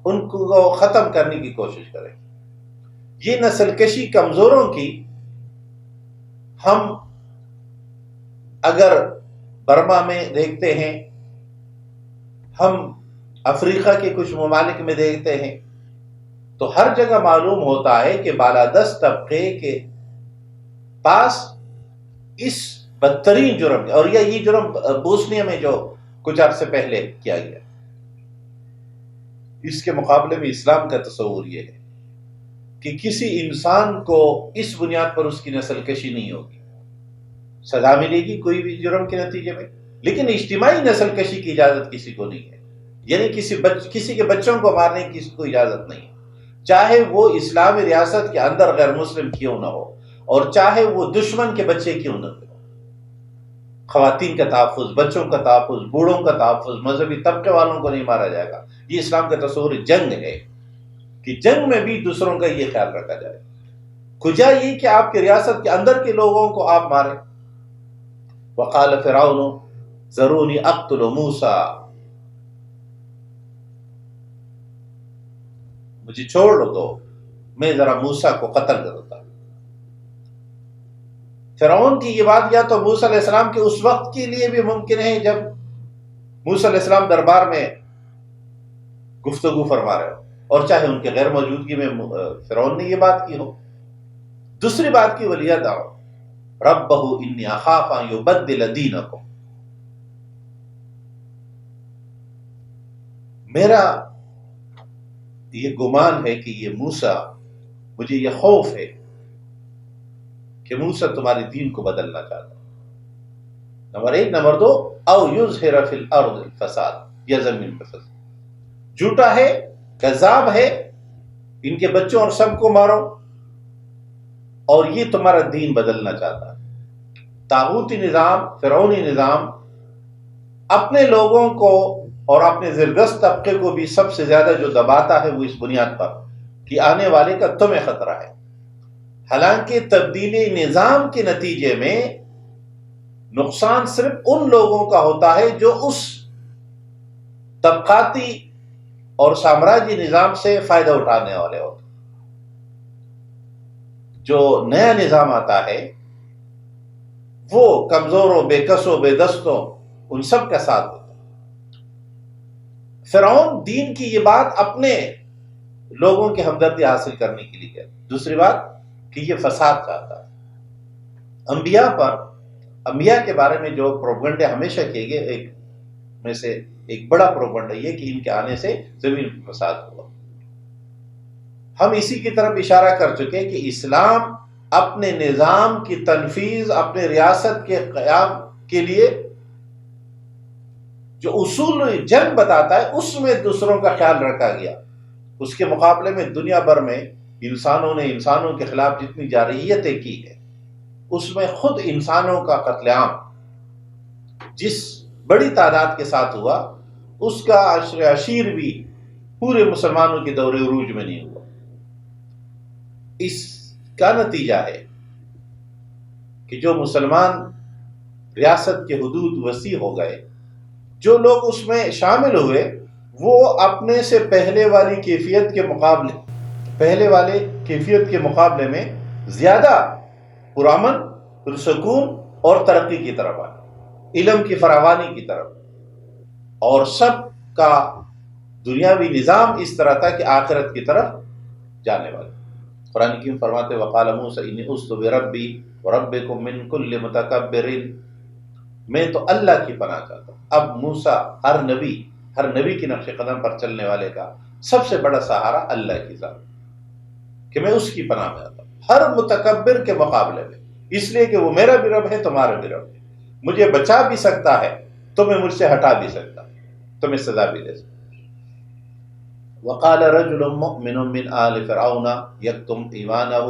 ان کو ختم کرنے کی کوشش کرے گا۔ یہ نسل کشی کمزوروں کی ہم اگر برما میں دیکھتے ہیں، ہم افریقہ کے کچھ ممالک میں دیکھتے ہیں، تو ہر جگہ معلوم ہوتا ہے کہ بالادست طبقے کے پاس اس بدترین جرم، اور یہ جرم بوسنیا میں جو کچھ عرصے پہلے کیا گیا، اس کے مقابلے میں اسلام کا تصور یہ ہے کہ کسی انسان کو اس بنیاد پر اس کی نسل کشی نہیں ہوگی، سزا ملے گی کوئی بھی جرم کے نتیجے میں، لیکن اجتماعی نسل کشی کی اجازت کسی کو نہیں ہے، یعنی کسی کے بچوں کو مارنے کی کسی کو اجازت نہیں ہے، چاہے وہ اسلامی ریاست کے اندر غیر مسلم کیوں نہ ہو، اور چاہے وہ دشمن کے بچے کیوں نہ ہو۔ خواتین کا تحفظ، بچوں کا تحفظ، بوڑھوں کا تحفظ، مذہبی طبقے والوں کو نہیں مارا جائے گا، یہ اسلام کا تصور جنگ ہے کہ جنگ میں بھی دوسروں کا یہ خیال رکھا جائے، کجا یہ کہ آپ کی ریاست کے اندر کے لوگوں کو آپ ماریں۔ وقال فرعون ذرونی اقتل موسیٰ، مجھے چھوڑ دو، میں ذرا موسیٰ کو قتل کرتا۔ فرعون کی یہ بات یا تو موسیٰ علیہ السلام کے اس وقت کے لیے بھی ممکن ہے جب موسیٰ علیہ السلام دربار میں گفتگو فرما رہے ہو، اور چاہے ان کے غیر موجودگی میں فرعون نے یہ بات کی ہو۔ دوسری بات کی وَلْيَدْعُ رَبَّهُ إِنِّي أَخَافُ أَن يُبَدِّلَ دِينَكُمْ، میرا یہ گمان ہے کہ یہ موسیٰ، مجھے یہ خوف ہے کہ موسیٰ تمہارے دین کو بدلنا چاہتا ہے، نمبر ایک۔ نمبر دو، او یظہر فی الارض الفساد، یا زمین پہ فساد، جھوٹا ہے، کذاب ہے، ان کے بچوں اور سب کو مارو، اور یہ تمہارا دین بدلنا چاہتا ہے۔ طاغوتی نظام، فرعونی نظام اپنے لوگوں کو اور اپنے زرگست طبقے کو بھی سب سے زیادہ جو دباتا ہے وہ اس بنیاد پر کہ آنے والے کا تمہیں خطرہ ہے، حالانکہ تبدیلی نظام کے نتیجے میں نقصان صرف ان لوگوں کا ہوتا ہے جو اس طبقاتی اور سامراجی نظام سے فائدہ اٹھانے والے ہوتے ہیں۔ جو نیا نظام آتا ہے وہ کمزوروں، بے کسوں، بے دستوں، ان سب کا ساتھ ہوتا ہے۔ فرعون دین کی یہ بات اپنے لوگوں کی ہمدردی حاصل کرنے کے لیے ہے۔ دوسری بات کہ یہ فساد چاہتا ہے۔ انبیاء کے بارے میں جو پروپیگنڈے ہمیشہ کیے گئے، ایک میں سے ایک بڑا پروپیگنڈا یہ کہ ان کے آنے سے زمین پر فساد ہوا۔ ہم اسی کی طرف اشارہ کر چکے کہ اسلام اپنے نظام کی تنفیذ، اپنے ریاست کے قیام کے لیے جو اصول جنگ بتاتا ہے اس میں دوسروں کا خیال رکھا گیا۔ اس کے مقابلے میں دنیا بھر میں انسانوں نے انسانوں کے خلاف جتنی جارحیتیں کی ہے، اس میں خود انسانوں کا قتل عام جس بڑی تعداد کے ساتھ ہوا، اس کا عشر عشیر بھی پورے مسلمانوں کے دور عروج میں نہیں ہوا۔ اس کا نتیجہ ہے کہ جو مسلمان ریاست کے حدود وسیع ہو گئے، جو لوگ اس میں شامل ہوئے وہ اپنے سے پہلے والے کیفیت کے مقابلے میں زیادہ پرامن، پرسکون اور ترقی کی طرف آئے، علم کی فراوانی کی طرف، اور سب کا دنیاوی نظام اس طرح تھا کہ آخرت کی طرف جانے والے۔ قرآن کریم فرماتے وقال موسیٰ انی عذت بربی وربکم من کل متکبر، میں تو اللہ کی پناہ چاہتا ہوں۔ اب موسیٰ ہر نبی کی نقش قدم پر چلنے والے کا سب سے بڑا سہارا اللہ کی ذات، کہ میں اس کی پناہ میں آتا ہوں ہر متکبر کے مقابلے میں، اس لیے کہ وہ میرا بھی رب ہے، تمہارا بھی رب ہے، مجھے بچا بھی سکتا ہے، تمہیں مجھ سے ہٹا بھی سکتا ہے، تمہیں سزا بھی دے سکتا ہے۔ وقال رجل مؤمن من آل فرعون یکتم ایمانہ،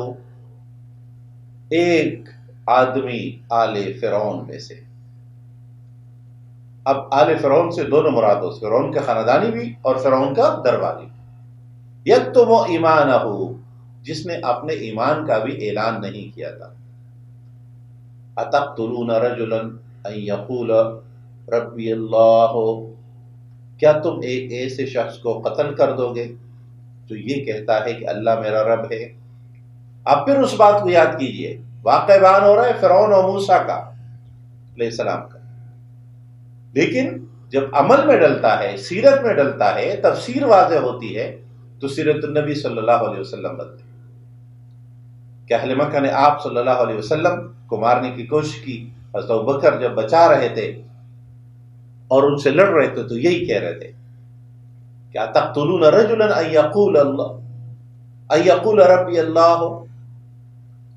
ایک آدمی آل فرعون میں سے، اب آل فرعون سے دونوں مراد، فرعون کا خاندانی بھی اور فرعون کا درباری، یکتم ایمانہ، جس نے اپنے ایمان کا بھی اعلان نہیں کیا تھا۔ اتقتلون رجلا ان یقول ربی اللہ، کیا تم ایک ایسے شخص کو قتل کر دو گے جو یہ کہتا ہے کہ اللہ میرا رب ہے؟ اب پھر اس بات کو یاد کیجئے، واقع بیان ہو رہا ہے فرعون اور موسیٰ کا علیہ السلام کا، لیکن جب عمل میں ڈلتا ہے، سیرت میں ڈلتا ہے، تفسیر واضح ہوتی ہے، تو سیرت النبی صلی اللہ علیہ وسلم بنتے ہیں کہ اہل مکہ نے آپ صلی اللہ علیہ وسلم کو مارنے کی کوشش کی، حضرت ابوبکر جب بچا رہے تھے اور ان سے لڑ رہے تھے تو یہی کہہ رہے تھے کہ اتقتلون رجلا ان یقول ربی اللہ،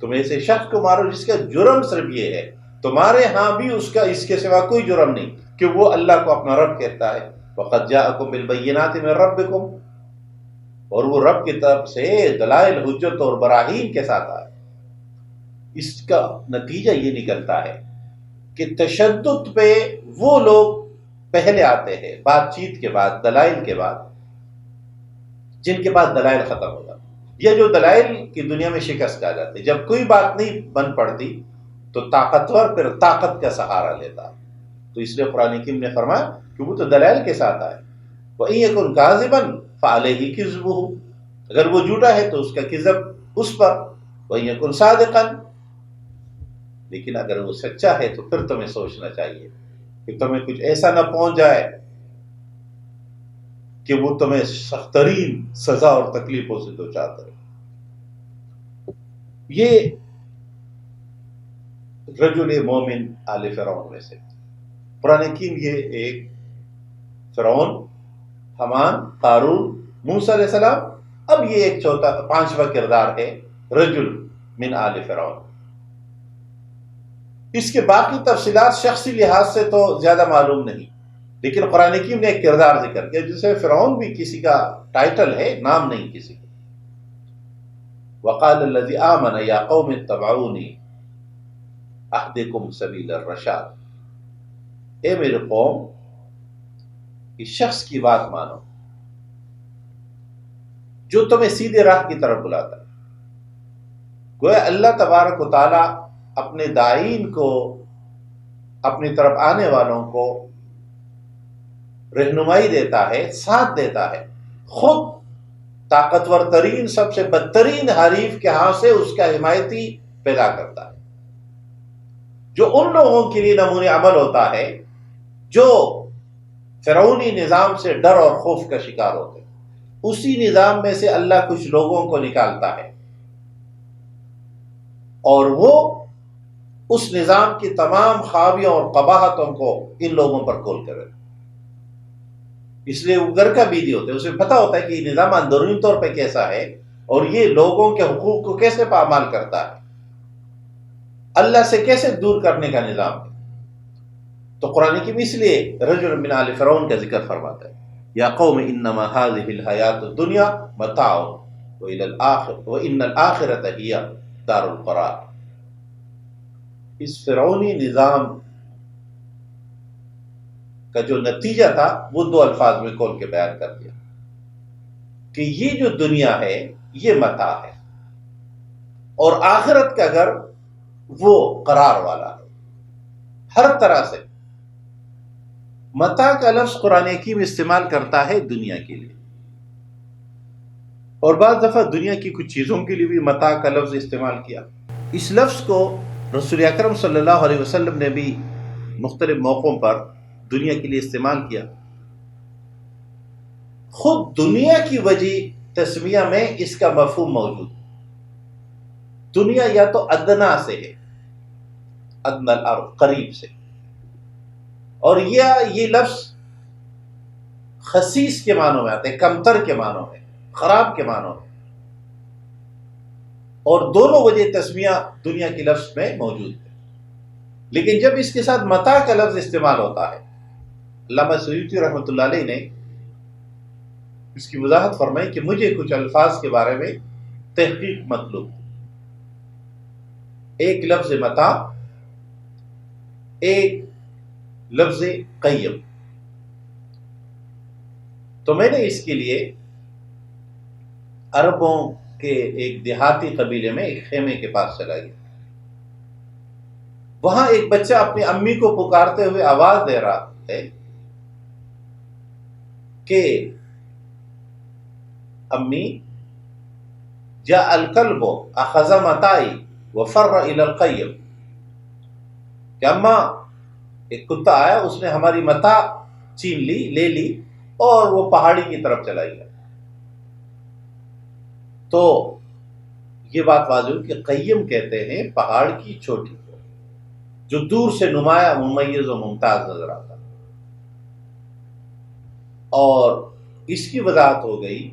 تم ایسے شخص کو مارو جس کا جرم صرف یہ ہے، تمہارے ہاں بھی اس کا اس کے سوا کوئی جرم نہیں کہ وہ اللہ کو اپنا رب کہتا ہے، وقد جاءکم بالبینات من ربکم، اور وہ رب کی طرف سے دلائل، حجت اور براہین کے ساتھ آئے۔ اس کا نتیجہ یہ نکلتا ہے کہ تشدد پہ وہ لوگ پہلے آتے ہیں بات چیت کے بعد، دلائل کے بعد، جن کے بعد دلائل ختم ہو جاتے، یا جو دلائل کی دنیا میں شکست آ جاتے، جب کوئی بات نہیں بن پڑتی تو طاقتور پھر طاقت کا سہارا لیتا۔ تو اس لیے قرآن کریم نے فرمایا کہ وہ تو دلائل کے ساتھ آئے، وَإِن يَكُنْ كَاذِبًا فَعَلَيْهِ كِذْبُهُ، اگر وہ جھوٹا ہے تو اس کا کذب اس پر، وَإِن يَكُنْ صَادِقًا، لیکن اگر وہ سچا ہے تو پھر تمہیں سوچنا چاہیے کہ تمہیں کچھ ایسا نہ پہنچ جائے کہ وہ تمہیں سخت ترین سزا اور تکلیفوں سے دوچار کرے۔ یہ رجل مومن آل فرعون میں سے قرآن حکیم، یہ ایک فرعون، حمان، قارون، موسیٰ علیہ السلام، اب یہ ایک پانچواں کردار ہے رجل من آل فرعون۔ اس کے باقی تفصیلات شخصی لحاظ سے تو زیادہ معلوم نہیں، لیکن قرآن حکیم نے ایک کردار ذکر کیا جسے فرعون بھی کسی کا ٹائٹل ہے، نام نہیں کسی کا۔ وقال الذی آمن یا قوم اتبعونی اہدکم سبیل الرشاد، اے میرے قوم، اس شخص کی بات مانو جو تمہیں سیدھے راہ کی طرف بلاتا ہے۔ گویا اللہ تبارک و تعالی اپنے داعین کو، اپنی طرف آنے والوں کو رہنمائی دیتا ہے، ساتھ دیتا ہے، خود طاقتور ترین، سب سے بدترین حریف کے ہاں سے اس کا حمایتی پیدا کرتا ہے، جو ان لوگوں کے لیے نمونہ عمل ہوتا ہے جو فرعونی نظام سے ڈر اور خوف کا شکار ہوتے ہیں۔ اسی نظام میں سے اللہ کچھ لوگوں کو نکالتا ہے اور وہ اس نظام کی تمام خابیوں اور قباحتوں کو ان لوگوں پر کھول کرے، اس لیے وہ گھر کا بیدی ہوتے ہیں، اسے پتہ ہوتا ہے کہ یہ نظام اندرونی طور پہ کیسا ہے اور یہ لوگوں کے حقوق کو کیسے پامال کرتا ہے، اللہ سے کیسے دور کرنے کا نظام ہے۔ تو قرآن کی اس لیے رجل من آل فرعون کا ذکر فرماتا ہے، یا قوم انما هذه الحیات الدنیا متاع وان الآخرۃ ہی دار القرار۔ اس فرعونی نظام کا جو نتیجہ تھا وہ دو الفاظ میں کھول کے بیان کر دیا کہ یہ جو دنیا ہے یہ متاع ہے اور آخرت کا گھر وہ قرار والا ہے، ہر طرح سے۔ متاع کا لفظ قرآن حکیم استعمال کرتا ہے دنیا کے لیے، اور بعض دفعہ دنیا کی کچھ چیزوں کے لیے بھی متاع کا لفظ استعمال کیا۔ اس لفظ کو رسول اکرم صلی اللہ علیہ وسلم نے بھی مختلف موقعوں پر دنیا کے لیے استعمال کیا۔ خود دنیا کی وجہ تسمیہ میں اس کا مفہوم موجود ہے۔ دنیا یا تو ادنا سے ہے، ادنا الارض، قریب سے، اور یہ لفظ خسیس کے معنوں میں آتے ہیں، کمتر کے معنوں میں، خراب کے معنوں میں، اور دونوں وجہ تسمیہ دنیا کے لفظ میں موجود ہے۔ لیکن جب اس کے ساتھ متاع کا لفظ استعمال ہوتا ہے، علامہ سیوطی رحمۃ اللہ علیہ نے اس کی وضاحت فرمائی کہ مجھے کچھ الفاظ کے بارے میں تحقیق مطلوب، ایک لفظ متاع، ایک لفظ قیم۔ تو میں نے اس کے لیے عربوں کے ایک دیہاتی قبیلے میں ایک خیمے کے پاس چلا گیا، وہاں ایک بچہ اپنی امی کو پکارتے ہوئے آواز دے رہا ہے کہ امی جاء الکلب اخذ متاعی وفر الی القیم، کہ اماں ایک کتا آیا، اس نے ہماری متاع چھین لی، لے لی، اور وہ پہاڑی کی طرف چلا گیا۔ تو یہ بات واضح ہوئی کہ قیم کہتے ہیں پہاڑ کی چوٹی کو، جو دور سے نمایاں، ممیز و ممتاز نظر آتا ہے۔ اور اس کی وضاحت ہو گئی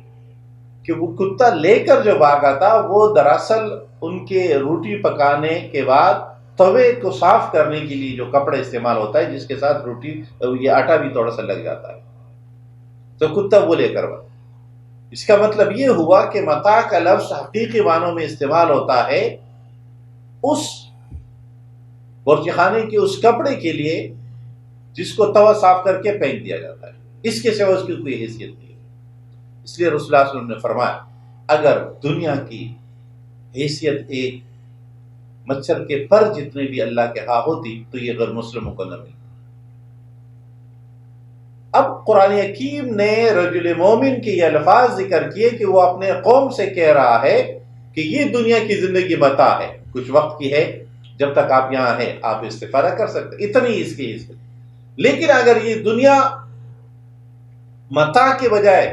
کہ وہ کتا لے کر جو بھاگا تھا وہ دراصل ان کے روٹی پکانے کے بعد توے کو صاف کرنے کے لیے جو کپڑا استعمال ہوتا ہے، جس کے ساتھ روٹی یہ آٹا بھی تھوڑا سا لگ جاتا ہے، تو کتا وہ لے کر بھاگا۔ اس کا مطلب یہ ہوا کہ متاع کا لفظ حقیقی معنوں میں استعمال ہوتا ہے اس بورچی خانے کے اس کپڑے کے لیے جس کو توا صاف کر کے پھینک دیا جاتا ہے، اس کے سوا اس کی کوئی حیثیت نہیں ہے۔ اس لیے رسول اللہ صلی اللہ علیہ وسلم نے فرمایا اگر دنیا کی حیثیت ایک مچھر کے پر جتنے بھی اللہ کے ہاں ہوتی تو یہ غیر مسلموں کو نہ ملتی۔ اب قرآن حکیم نے رجل مومن کے یہ الفاظ ذکر کیے کہ وہ اپنے قوم سے کہہ رہا ہے کہ یہ دنیا کی زندگی متاع ہے، کچھ وقت کی ہے، جب تک آپ یہاں ہیں آپ استفادہ کر سکتے، اتنی اس کی حیثیت۔ لیکن اگر یہ دنیا متاع کے بجائے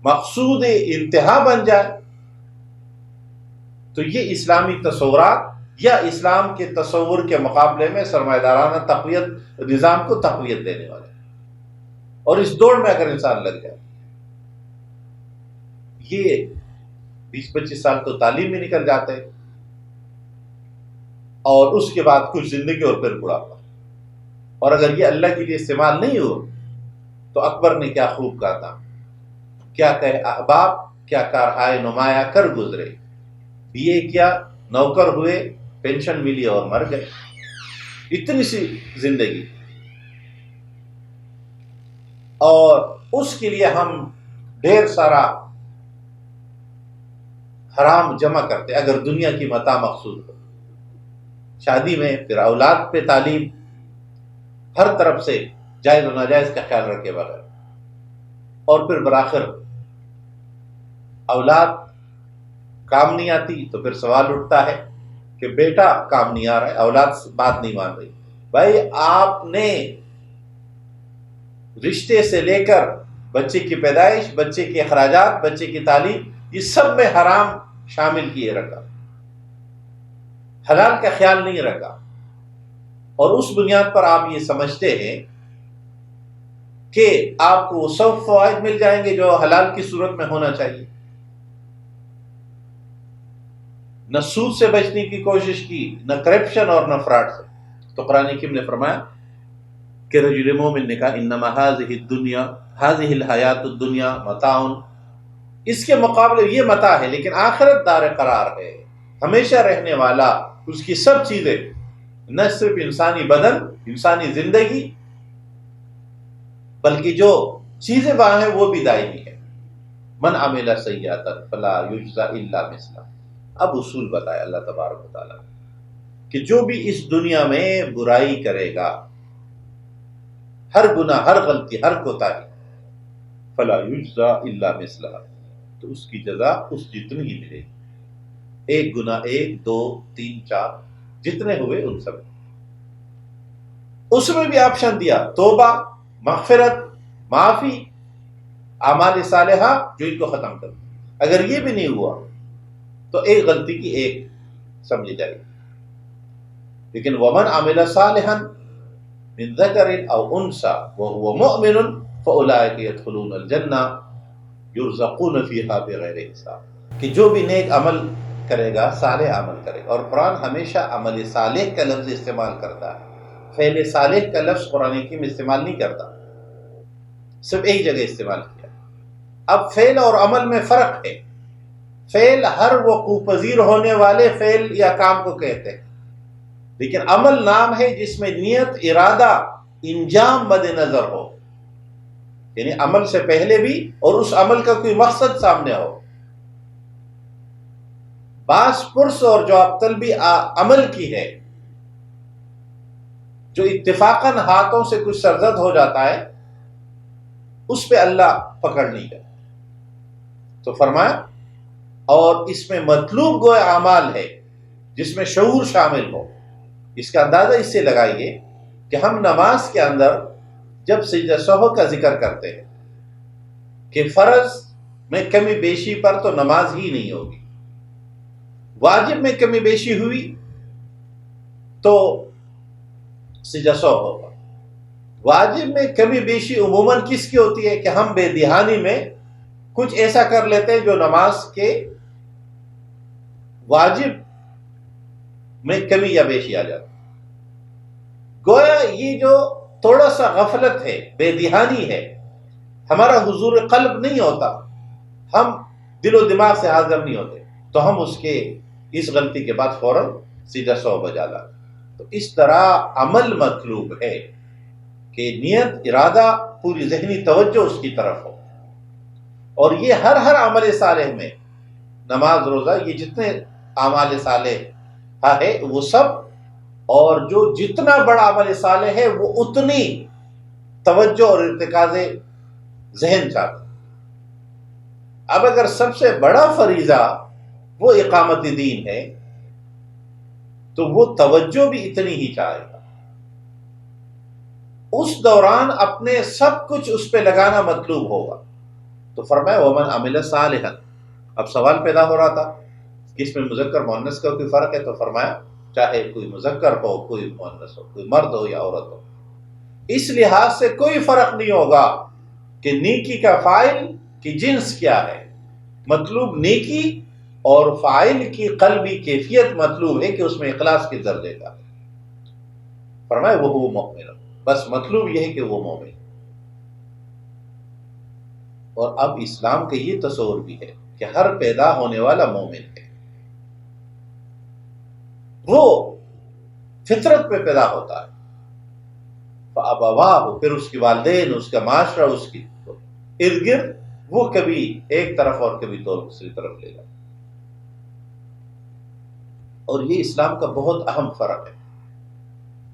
مقصود انتہا بن جائے تو یہ اسلامی تصورات یا اسلام کے تصور کے مقابلے میں سرمایہ دارانہ تقویت نظام کو تقویت دینے والے، اور اس دوڑ میں اگر انسان لگ جائے، یہ 20-25 سال تو تعلیم میں نکل جاتے ہیں، اور اس کے بعد کچھ زندگی اور پھر بڑھاپا۔ اور اگر یہ اللہ کے لیے استعمال نہیں ہو تو اکبر نے کیا خوب کہا تھا، کیا کہے احباب کیا کارہائے نمایاں کر گزرے، BA کیا، نوکر ہوئے، پینشن ملی اور مر گئے۔ اتنی سی زندگی، اور اس کے لیے ہم ڈھیر سارا حرام جمع کرتے اگر دنیا کی متاع مقصود ہو۔ شادی میں پھر اولاد پہ تعلیم، ہر طرف سے جائز و ناجائز کا خیال رکھے بغیر، اور پھر بآخر اولاد کام نہیں آتی تو پھر سوال اٹھتا ہے کہ بیٹا کام نہیں آ رہا ہے، اولاد بات نہیں مان رہی۔ بھائی آپ نے رشتے سے لے کر بچے کی پیدائش، بچے کے اخراجات، بچے کی تعلیم، یہ سب میں حرام شامل کیے رکھا، حلال کا خیال نہیں رکھا، اور اس بنیاد پر آپ یہ سمجھتے ہیں کہ آپ کو وہ سب فوائد مل جائیں گے جو حلال کی صورت میں ہونا چاہیے۔ نہ سود سے بچنے کی کوشش کی، نہ کرپشن اور نہ فراڈ سے۔ تو قرآن حکیم نے فرمایا کہ رجل مومن نے کہا انما هذه الدنيا هذه الحیات الدنیا متاع، اس کے مقابلے یہ متاع ہے، لیکن آخرت دار قرار ہے، ہمیشہ رہنے والا، اس کی سب چیزیں، نہ صرف انسانی بدن، انسانی زندگی، بلکہ جو چیزیں وہاں ہیں وہ بھی دائمی ہے۔ من عمل سیئۃ فلا یجزی الا مثلہا۔ اب اصول بتایا اللہ تبارک و تعالیٰ کہ جو بھی اس دنیا میں برائی کرے گا، ہر گناہ، ہر غلطی، ہر کوتاہی، فلا یجزی الا مثلہا، تو اس کی جزا اس جتنی ہی ملے گی۔ ایک گناہ 1 2 3 4 جتنے ہوئے ان سب، اس میں بھی آپشن دیا، توبہ، مغفرت، معافی، اعمال صالحہ جو ان کو ختم کر۔ اگر یہ بھی نہیں ہوا تو ایک غلطی کی ایک سمجھی جائے گی۔ لیکن ومن عمل صالحا من ذکر او انثى وهو مؤمن فاولئک يدخلون الجنہ یرزقون فیہا بغیر حساب، کہ جو بھی نیک عمل کرے گا، صالح عمل کرے گا۔ اور قرآن ہمیشہ عمل صالح کا لفظ استعمال کرتا ہے، فعل صالح کا لفظ قرآن حکیم استعمال نہیں کرتا، صرف ایک جگہ استعمال کیا۔ اب فعل اور عمل میں فرق ہے۔ فعل ہر وقوع پذیر ہونے والے فعل یا کام کو کہتے ہیں، لیکن عمل نام ہے جس میں نیت، ارادہ، انجام مد نظر ہو، یعنی عمل سے پہلے بھی اور اس عمل کا کوئی مقصد سامنے ہو۔ باس پرس اور جواب طلبی عمل کی ہے جو اتفاقاً ہاتھوں سے کچھ سرزد ہو جاتا ہے، اس پہ اللہ پکڑ نہیں کرتا۔ تو فرمایا اور اس میں مطلوب گویا اعمال ہے جس میں شعور شامل ہو. اس کا اندازہ اس سے لگائیے کہ ہم نماز کے اندر جب سجدہ سہو کا ذکر کرتے ہیں کہ فرض میں کمی بیشی پر تو نماز ہی نہیں ہوگی، واجب میں کمی بیشی ہوئی تو سجدہ سہو ہوگا. واجب میں کمی بیشی عموماً کس کی ہوتی ہے کہ ہم بے دہانی میں کچھ ایسا کر لیتے ہیں جو نماز کے واجب میں کمی یا بیشی آ جاتی. گویا یہ جو تھوڑا سا غفلت ہے، بے دہانی ہے، ہمارا حضور قلب نہیں ہوتا، ہم دل و دماغ سے حاضر نہیں ہوتے، تو ہم اس غلطی کے بعد فوراً سیدھا 100 بجا لاتے. تو اس طرح عمل مطلوب ہے کہ نیت، ارادہ، پوری ذہنی توجہ اس کی طرف ہو. اور یہ ہر عمل صالح میں، نماز، روزہ، یہ جتنے اعمال صالح ہے وہ سب، اور جو جتنا بڑا عمل صالح ہے وہ اتنی توجہ اور ارتکاز ذہن چاہتا. اب اگر سب سے بڑا فریضہ وہ اقامت دین ہے تو وہ توجہ بھی اتنی ہی چاہے گا. اس دوران اپنے سب کچھ اس پہ لگانا مطلوب ہوگا. تو فرمایا ومن عمل صالحا. اب سوال پیدا ہو رہا تھا کہ اس میں مذکر مؤنث کا کوئی فرق ہے؟ تو فرمایا چاہے کوئی مذکر ہو، کوئی مؤنث ہو، کوئی مرد ہو یا عورت ہو، اس لحاظ سے کوئی فرق نہیں ہوگا کہ نیکی کا فاعل کی جنس کیا ہے. مطلوب نیکی اور فاعل کی قلبی کیفیت مطلوب ہے کہ اس میں اخلاص کے درجے کا. فرمایا وہ مومن، بس مطلوب یہ ہے کہ وہ مومن. اور اب اسلام کا یہ تصور بھی ہے کہ ہر پیدا ہونے والا مومن ہے. وہ فطرت پہ پیدا ہوتا ہے، فَأَبَوَاهُ، پھر اس کی والدین، اس کا معاشرہ، اس کی ارد گرد، وہ کبھی ایک طرف اور کبھی دوسری طرف لے جاتا. اور یہ اسلام کا بہت اہم فرق ہے.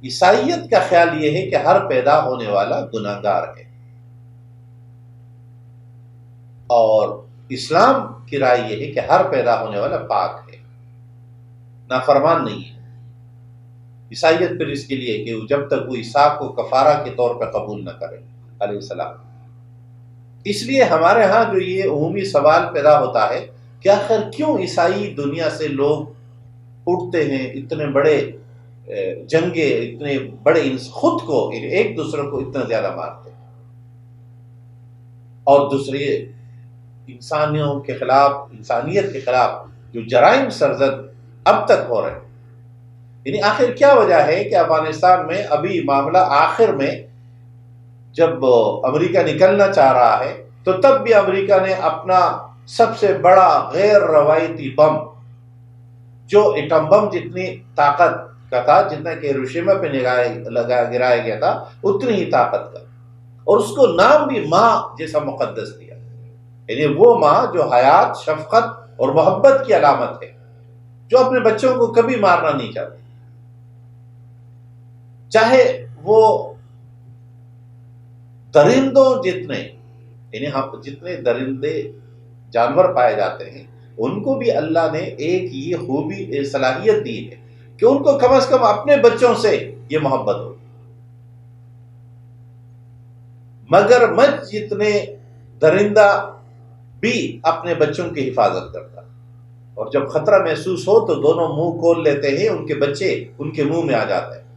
عیسائیت کا خیال یہ ہے کہ ہر پیدا ہونے والا گناہگار ہے، اور اسلام کی رائے یہ ہے کہ ہر پیدا ہونے والا پاک ہے، نافرمان نہیں ہے. عیسائیت پھر اس کے لیے کہ جب تک وہ عیسیٰ کو کفارہ کے طور پہ قبول نہ کرے علیہ السلام. اس لیے ہمارے ہاں جو یہ عمومی سوال پیدا ہوتا ہے کہ آخر کیوں عیسائی دنیا سے لوگ اٹھتے ہیں، اتنے بڑے جنگیں، اتنے بڑے خود کو ایک دوسرے کو اتنا زیادہ مارتے ہیں، اور دوسرے انسانیوں کے خلاف، انسانیت کے خلاف جو جرائم سرزد اب تک ہو رہے ہیں. یعنی آخر کیا وجہ ہے کہ افغانستان میں ابھی معاملہ آخر میں جب امریکہ نکلنا چاہ رہا ہے تو تب بھی امریکہ نے اپنا سب سے بڑا غیر روایتی بم، جو ایٹم بم جتنی طاقت کا تھا، جتنا کہ ہیروشیما پہ گرایا گیا تھا اتنی ہی طاقت کا، اور اس کو نام بھی ماں جیسا مقدس دیا. یعنی وہ ماں جو حیات، شفقت اور محبت کی علامت ہے، جو اپنے بچوں کو کبھی مارنا نہیں چاہتی، چاہے وہ درندوں جتنے، یعنی ہم جتنے درندے جانور پائے جاتے ہیں ان کو بھی اللہ نے ایک یہ خوبی، صلاحیت دی ہے کہ ان کو کم از کم اپنے بچوں سے یہ محبت ہو. مگر مچھ جتنے درندہ بھی اپنے بچوں کی حفاظت کرتا ہے، اور جب خطرہ محسوس ہو تو دونوں منہ کھول لیتے ہیں، ان کے بچے ان کے منہ میں آ جاتے ہیں،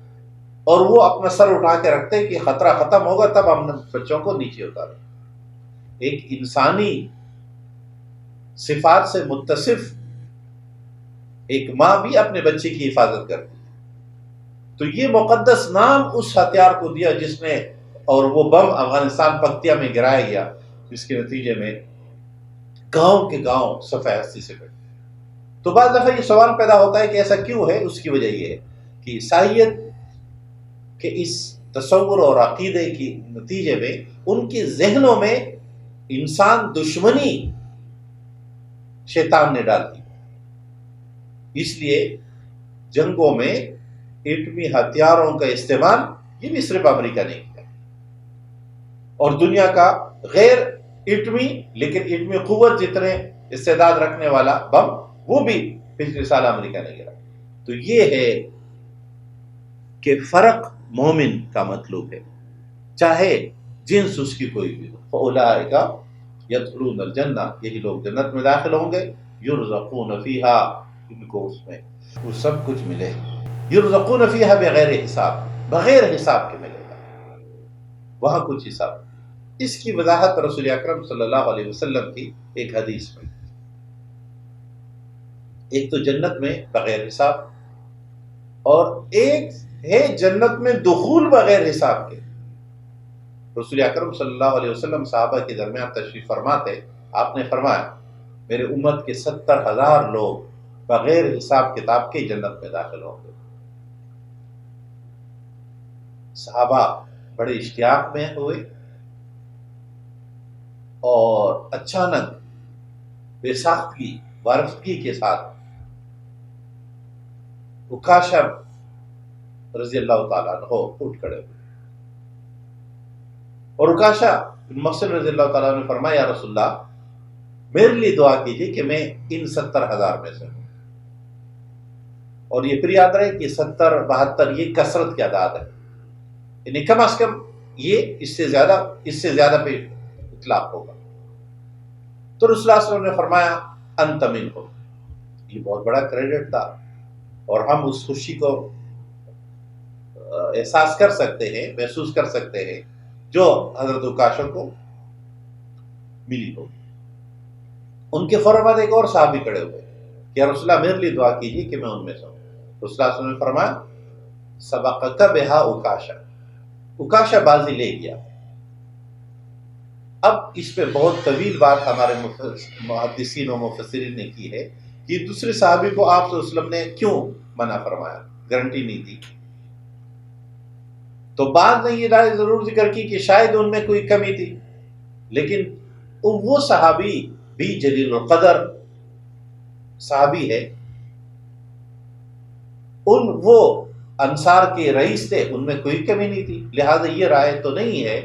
اور وہ اپنا سر اٹھا کے رکھتے ہیں کہ خطرہ ختم ہوگا تب ہم بچوں کو نیچے اتاریں. ایک انسانی صفات سے متصف ایک ماں بھی اپنے بچے کی حفاظت کرتی ہے. تو یہ مقدس نام اس ہتھیار کو دیا جس نے، اور وہ بم افغانستان پکتیا میں گرایا گیا، جس کے نتیجے میں گاؤں کے گاؤں صفحہ ہستی سے کٹے. تو بعض دفعہ یہ سوال پیدا ہوتا ہے کہ ایسا کیوں ہے؟ اس کی وجہ یہ ہے کہ عیسائیت کے اس تصور اور عقیدے کے نتیجے میں ان کے ذہنوں میں انسان دشمنی شیطان نے ڈال دی. اس لیے جنگوں میں ایٹمی ہتھیاروں کا استعمال یہ بھی صرف امریکہ نے کیا، اور دنیا کا غیر ایٹمی لیکن ایٹمی قوت جتنے استعداد رکھنے والا بم وہ بھی پچھلے سال امریکہ نے گرا. تو یہ ہے کہ فرق مومن کا مطلوب ہے، چاہے جنس اس کی کوئی بھی ہو. فاولئک یدخلون الجنہ، یہی لوگ جنت میں داخل ہوں گے. یرزقون فیہا، ان کو اس میں وہ سب کچھ ملے. یرزقون فیہا بغیر حساب، بغیر حساب کے ملے گا وہاں کچھ حساب. اس کی وضاحت رسول اکرم صلی اللہ علیہ وسلم کی ایک حدیث میں. ایک تو جنت میں بغیر حساب، اور ایک ہے جنت میں دخول بغیر حساب کے. رسول اکرم صلی اللہ علیہ وسلم صحابہ کے درمیان تشریف فرماتے، آپ نے فرمایا میرے امت کے 70,000 لوگ بغیر حساب کتاب کے جنت میں داخل ہوں گے. صحابہ بڑے اشتیاق میں ہوئے، اور اچانک بے ساختگی وارفتگی کے ساتھ عکاشہ رضی اللہ تعالیٰ عنہ اٹھ کھڑے ہوئے. اور عکاشہ بن محصن رضی اللہ تعالیٰ نے فرمایا یا رسول اللہ میرے لیے دعا کیجیے کہ میں ان 70,000 میں سے ہوں. اور یہ پھر یاد رہے کہ 70 72 یہ کثرت کی اعداد ہے، یعنی کم از کم یہ اس سے زیادہ پہ اطلاق ہوگا. تو رسول اللہ صلی اللہ علیہ وسلم نے فرمایا انت منہم. یہ بہت بڑا کریڈٹ تھا، اور ہم اس خوشی کو احساس کر سکتے ہیں، محسوس کر سکتے ہیں جو حضرت عکاشہ کو ملی ہو. ان کے فوراً بعد ایک اور صحابی کھڑے ہوئے کہ یا رسول اللہ میرے لیے دعا کیجیے کہ میں ان میں سے ہوں. رسول اللہ صلی اللہ علیہ وسلم نے فرمایا سبقک بہا عکاشہ، عکاشہ بازی لے گیا. اب اس پہ بہت طویل بات ہمارے محدثین و مفسرین نے کی ہے کہ دوسرے صحابی کو آپ صلی اللہ علیہ وسلم نے کیوں منع فرمایا، گارنٹی نہیں دی. تو بعد نے یہ رائے ضرور ذکر کی کہ شاید ان میں کوئی کمی تھی، لیکن وہ صحابی بھی جلیل القدر صحابی ہے. وہ انصار کے رئیس تھے، ان میں کوئی کمی نہیں تھی، لہذا یہ رائے تو نہیں ہے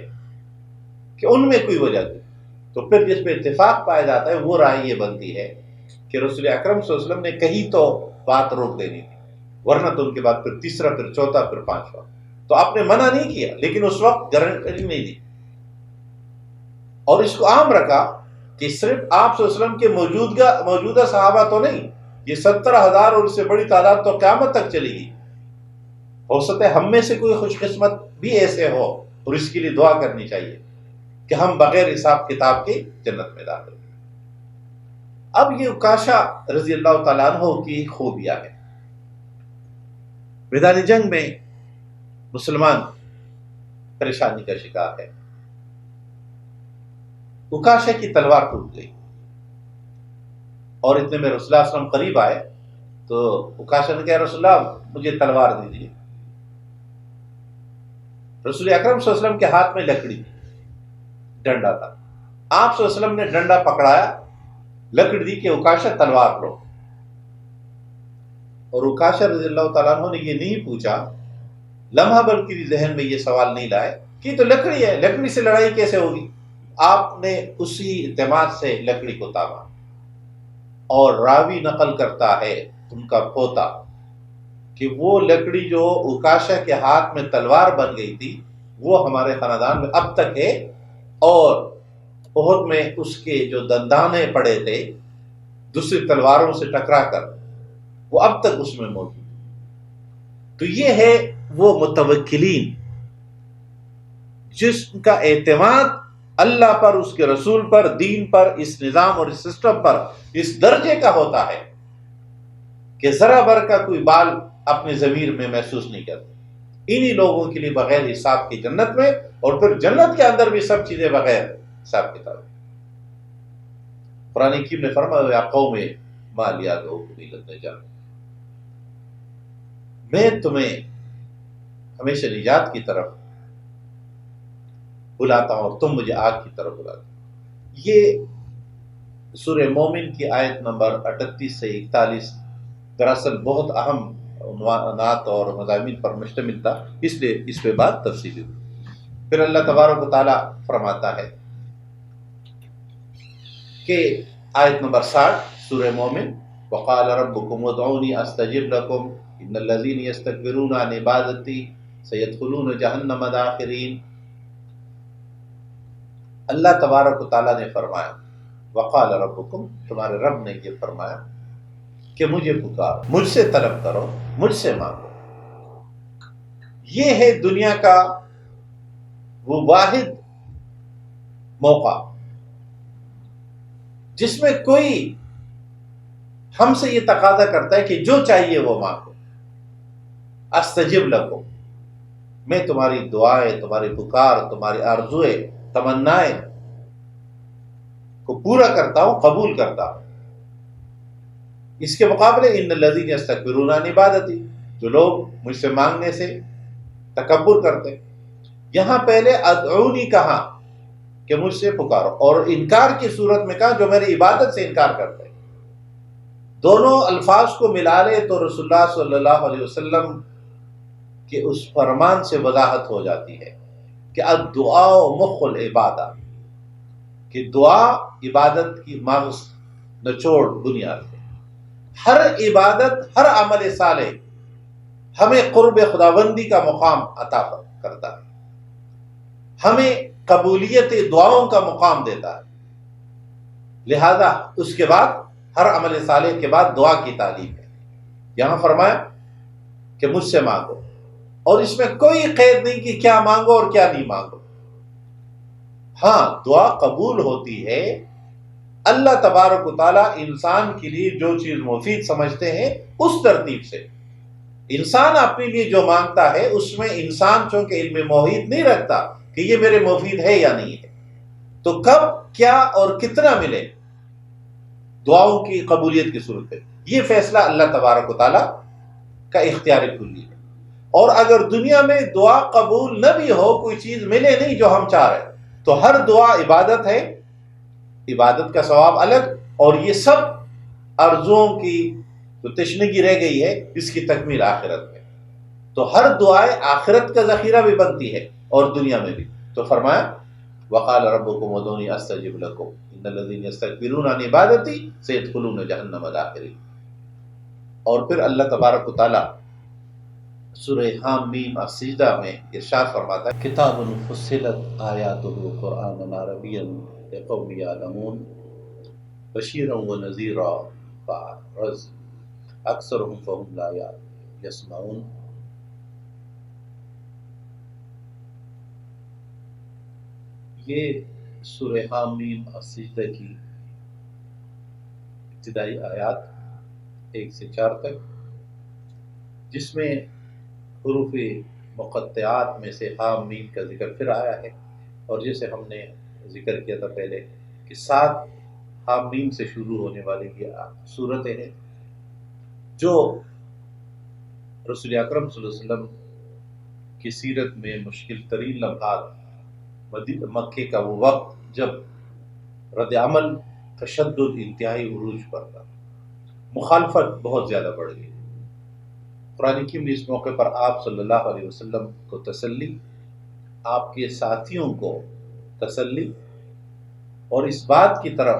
کہ ان میں کوئی وجہ تھی. تو پھر جس پہ اتفاق پایا جاتا ہے وہ رائے یہ بنتی ہے کہ رسول اکرم صلی اللہ علیہ وسلم نے کہیں تو بات روک دینی تھی، ورنہ تو ان کے بعد پھر تیسرا، پھر چوتھا، پھر پانچواں. تو آپ نے منع نہیں کیا، لیکن اس وقت گارنٹی نہیں دی، اور اس کو عام رکھا کہ صرف آپ صلی اللہ علیہ وسلم کے موجودہ صحابہ تو نہیں، یہ 70,000 اور اس سے بڑی تعداد تو قیامت تک چلے گی. ہو سکتا ہے ہم میں سے کوئی خوش قسمت بھی ایسے ہو، اور اس کے لیے دعا کرنی چاہیے کہ ہم بغیر حساب کتاب کے جنت میں داخل ہوں. اب یہ عکاشہ رضی اللہ تعالیٰ عنہ کی خوبیاں ہیں. میدان جنگ میں مسلمان پریشانی کا شکار ہے. عکاشہ کی تلوار ٹوٹ گئی، اور اتنے میں رسول اللہ صلی اللہ علیہ وسلم قریب آئے تو عکاشہ نے کہا رسول اللہ مجھے تلوار دیجیے. رسول اکرم صلی اللہ علیہ وسلم کے ہاتھ میں لکڑی تھی، ڈنڈا تھا. آپ صلی اللہ علیہ وسلم نے ڈنڈا پکڑایا، لکڑی دی کہ عکاشہ تلوار لو. اور عکاشہ رضی اللہ تعالیٰ عنہ نے یہ نہیں پوچھا، لمحہ بلکہ ذہن میں یہ سوال نہیں لائے کہ تو لکڑی ہے، لکڑی سے لڑائی کیسے ہوگی. آپ نے اسی اعتماد سے لکڑی کو تاما. اور راوی نقل کرتا ہے ان کا پوتا کہ وہ لکڑی جو عکاشہ کے ہاتھ میں تلوار بن گئی تھی وہ ہمارے خاندان میں اب تک ہے، اور احد میں اس کے جو دندانے پڑے تھے دوسری تلواروں سے ٹکرا کر وہ اب تک اس میں موجود. تو یہ ہے وہ متوکلین جس کا اعتماد اللہ پر، اس کے رسول پر، دین پر، اس نظام اور اس سسٹم پر اس درجے کا ہوتا ہے کہ ذرا بھر کا کوئی بال اپنے ضمیر میں محسوس نہیں کرتے. انہی لوگوں کے لیے بغیر حساب کی جنت میں، اور پھر جنت کے اندر بھی سب چیزیں بغیر حساب کتاب. قرآن حکیم نے فرمایا یا قوم ما لی ادعوکم الی النجاۃ، میں تمہیں ہمیشہ نجات کی طرف بلاتا ہوں اور تم مجھے آگ کی طرف بلاتے ہو. یہ سورہ مومن کی آیت نمبر 38 سے 41 دراصل بہت اہم عنوانات اور مضامین پر مشتمل تھا، اس لیے اس پہ بات تفصیلی ہوئی. پھر اللہ تبارک و تعالیٰ فرماتا ہے کہ آیت نمبر 60 سورہ مومن، وقال ربکم ادعونی استجب لکم ان الذین یستکبرون عن عبادتی سیدخلون جہنم داخرین۔ اللہ تبارک و تعالیٰ نے فرمایا، وقال ربکم، تمہارے رب نے یہ فرمایا کہ مجھے پکارو، مجھ سے طلب کرو، مجھ سے مانگو۔ یہ ہے دنیا کا وہ واحد موقع جس میں کوئی ہم سے یہ تقاضا کرتا ہے کہ جو چاہیے وہ مانگو۔ استجب لکم، میں تمہاری دعائیں، تمہاری پکار، تمہاری آرزوئیں، تمنائیں کو پورا کرتا ہوں، قبول کرتا ہوں۔ اس کے مقابلے ان الذین یستکبرون عن عبادتی، جو لوگ مجھ سے مانگنے سے تکبر کرتے، یہاں پہلے ادعونی کہا کہ مجھ سے پکارو، اور انکار کی صورت میں کہا جو میری عبادت سے انکار کرتے۔ دونوں الفاظ کو ملا لے تو رسول اللہ صلی اللہ علیہ وسلم کے اس فرمان سے وضاحت ہو جاتی ہے کہ الدعاء مخ العبادہ، کہ دعا عبادت کی مغز، نچوڑ، بنیاد ہے۔ ہر عبادت، ہر عمل صالح ہمیں قرب خداوندی کا مقام عطا کرتا ہے، ہمیں قبولیت دعاؤں کا مقام دیتا ہے۔ لہذا اس کے بعد، ہر عمل صالح کے بعد دعا کی تعلیم ہے۔ یہاں فرمایا کہ مجھ سے مانگو، اور اس میں کوئی قید نہیں کہ کیا مانگو اور کیا نہیں مانگو۔ ہاں، دعا قبول ہوتی ہے اللہ تبارک و تعالیٰ انسان کے لیے جو چیز مفید سمجھتے ہیں اس ترتیب سے۔ انسان اپنے لیے جو مانگتا ہے اس میں انسان چونکہ علم محیط نہیں رکھتا کہ یہ میرے مفید ہے یا نہیں ہے، تو کب، کیا اور کتنا ملے دعاؤں کی قبولیت کی صورت میں، یہ فیصلہ اللہ تبارک و تعالیٰ کا اختیار کلی ہے۔ اور اگر دنیا میں دعا قبول نہ بھی ہو، کوئی چیز ملے نہیں جو ہم چاہ رہے، تو ہر دعا عبادت ہے، عبادت کا ثواب الگ، اور یہ سب آرزوؤں کی جو تشنگی رہ گئی ہے اس کی تکمیل آخرت میں۔ تو ہر دعائیں آخرت کا ذخیرہ بھی بنتی ہے اور دنیا میں بھی۔ تو فرمایا وقال ربکم ادعونی استجب لکم ان الذین یستکبرون عن عبادتی سیدخلون جہنم داخرین۔ اور پھر اللہ تبارک و تعالیٰ سورہ حم میم السجدہ میں ارشاد فرماتا ہے کتاب فصلت آیاتہ قرآنا عربیا لقوم یعلمون بشیرا ونذیرا فأعرض اکثرهم فهم لا یسمعون۔ یہ سورہ حامیم السجدہ کی ابتدائی آیات 1 سے 4 تک، جس میں حروف مقطعات میں سے حامیم کا ذکر پھر آیا ہے، اور جیسے ہم نے ذکر کیا تھا پہلے کہ 7 حامیم سے شروع ہونے والی یہ صورتیں ہیں جو رسول اکرم صلی اللہ علیہ وسلم کی سیرت میں مشکل ترین لمحات، مکے کا وہ وقت جب رد عمل تشدد انتہائی عروج پر تھا، مخالفت بہت زیادہ بڑھ گئی۔ قرآن کریم نے اس موقع پر آپ صلی اللہ علیہ وسلم کو تسلی، آپ کے ساتھیوں کو تسلی، اور اس بات کی طرف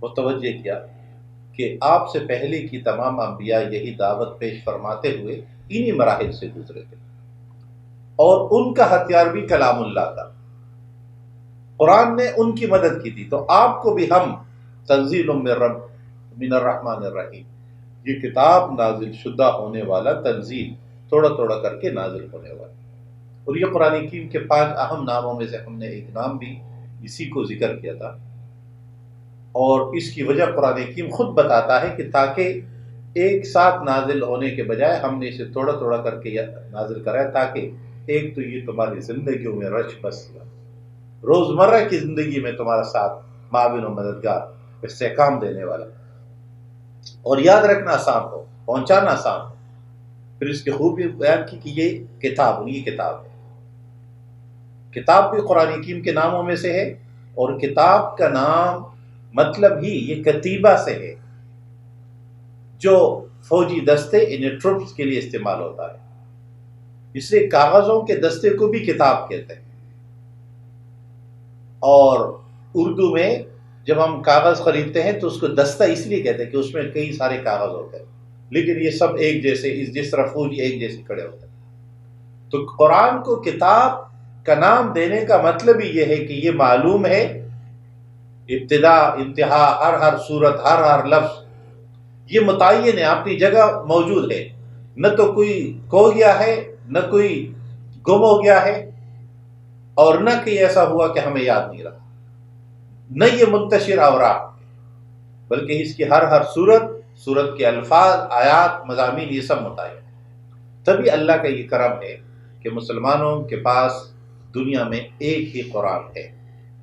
متوجہ کیا کہ آپ سے پہلے کی تمام انبیاء یہی دعوت پیش فرماتے ہوئے انہی مراحل سے گزرے تھے، اور ان کا ہتھیار بھی کلام اللہ تھا، قرآن نے ان کی مدد کی تھی۔ تو آپ کو بھی ہم تنزیل من الرحمن الرحیم، یہ کتاب نازل شدہ ہونے والا، تنزیل تھوڑا تھوڑا کر کے نازل ہونے والا۔ اور یہ قرآن کریم کے 5 اہم ناموں میں سے ہم نے ایک نام بھی اسی کو ذکر کیا تھا، اور اس کی وجہ قرآن کریم خود بتاتا ہے کہ تاکہ ایک ساتھ نازل ہونے کے بجائے ہم نے اسے تھوڑا تھوڑا کر کے نازل کرا ہے، تاکہ ایک تو یہ تمہاری زندگیوں میں رچ بس، روزمرہ کی زندگی میں تمہارا ساتھ معاون و مددگار، استحکام دینے والا، اور یاد رکھنا آسان ہو، پہنچانا آسان ہو۔ پھر اس کی خوبی بیان کی کہ یہ کتاب ہے۔ کتاب بھی قرآن حکیم کے ناموں میں سے ہے، اور کتاب کا نام مطلب ہی یہ کتیبہ سے ہے، جو فوجی دستے یعنی ٹروپس کے لیے استعمال ہوتا ہے، اس لیے کاغذوں کے دستے کو بھی کتاب کہتے ہیں۔ اور اردو میں جب ہم کاغذ خریدتے ہیں تو اس کو دستہ اس لیے کہتے ہیں کہ اس میں کئی سارے کاغذ ہوتے ہیں، لیکن یہ سب ایک جیسے، جس طرح پھول ایک جیسے کھڑے ہوتے ہیں۔ تو قرآن کو کتاب کا نام دینے کا مطلب ہی یہ ہے کہ یہ معلوم ہے ابتدا انتہا، ہر صورت، ہر لفظ یہ متعین ہے، اپنی جگہ موجود ہے، نہ تو کوئی کھو گیا ہے، نہ کوئی گم ہو گیا ہے، اور نہ کہ ایسا ہوا کہ ہمیں یاد نہیں رہا، نہ یہ منتشر اوراق، بلکہ اس کی ہر صورت کے الفاظ، آیات، مضامین یہ سب متعین ہے۔ تبھی اللہ کا یہ کرم ہے کہ مسلمانوں کے پاس دنیا میں ایک ہی قرآن ہے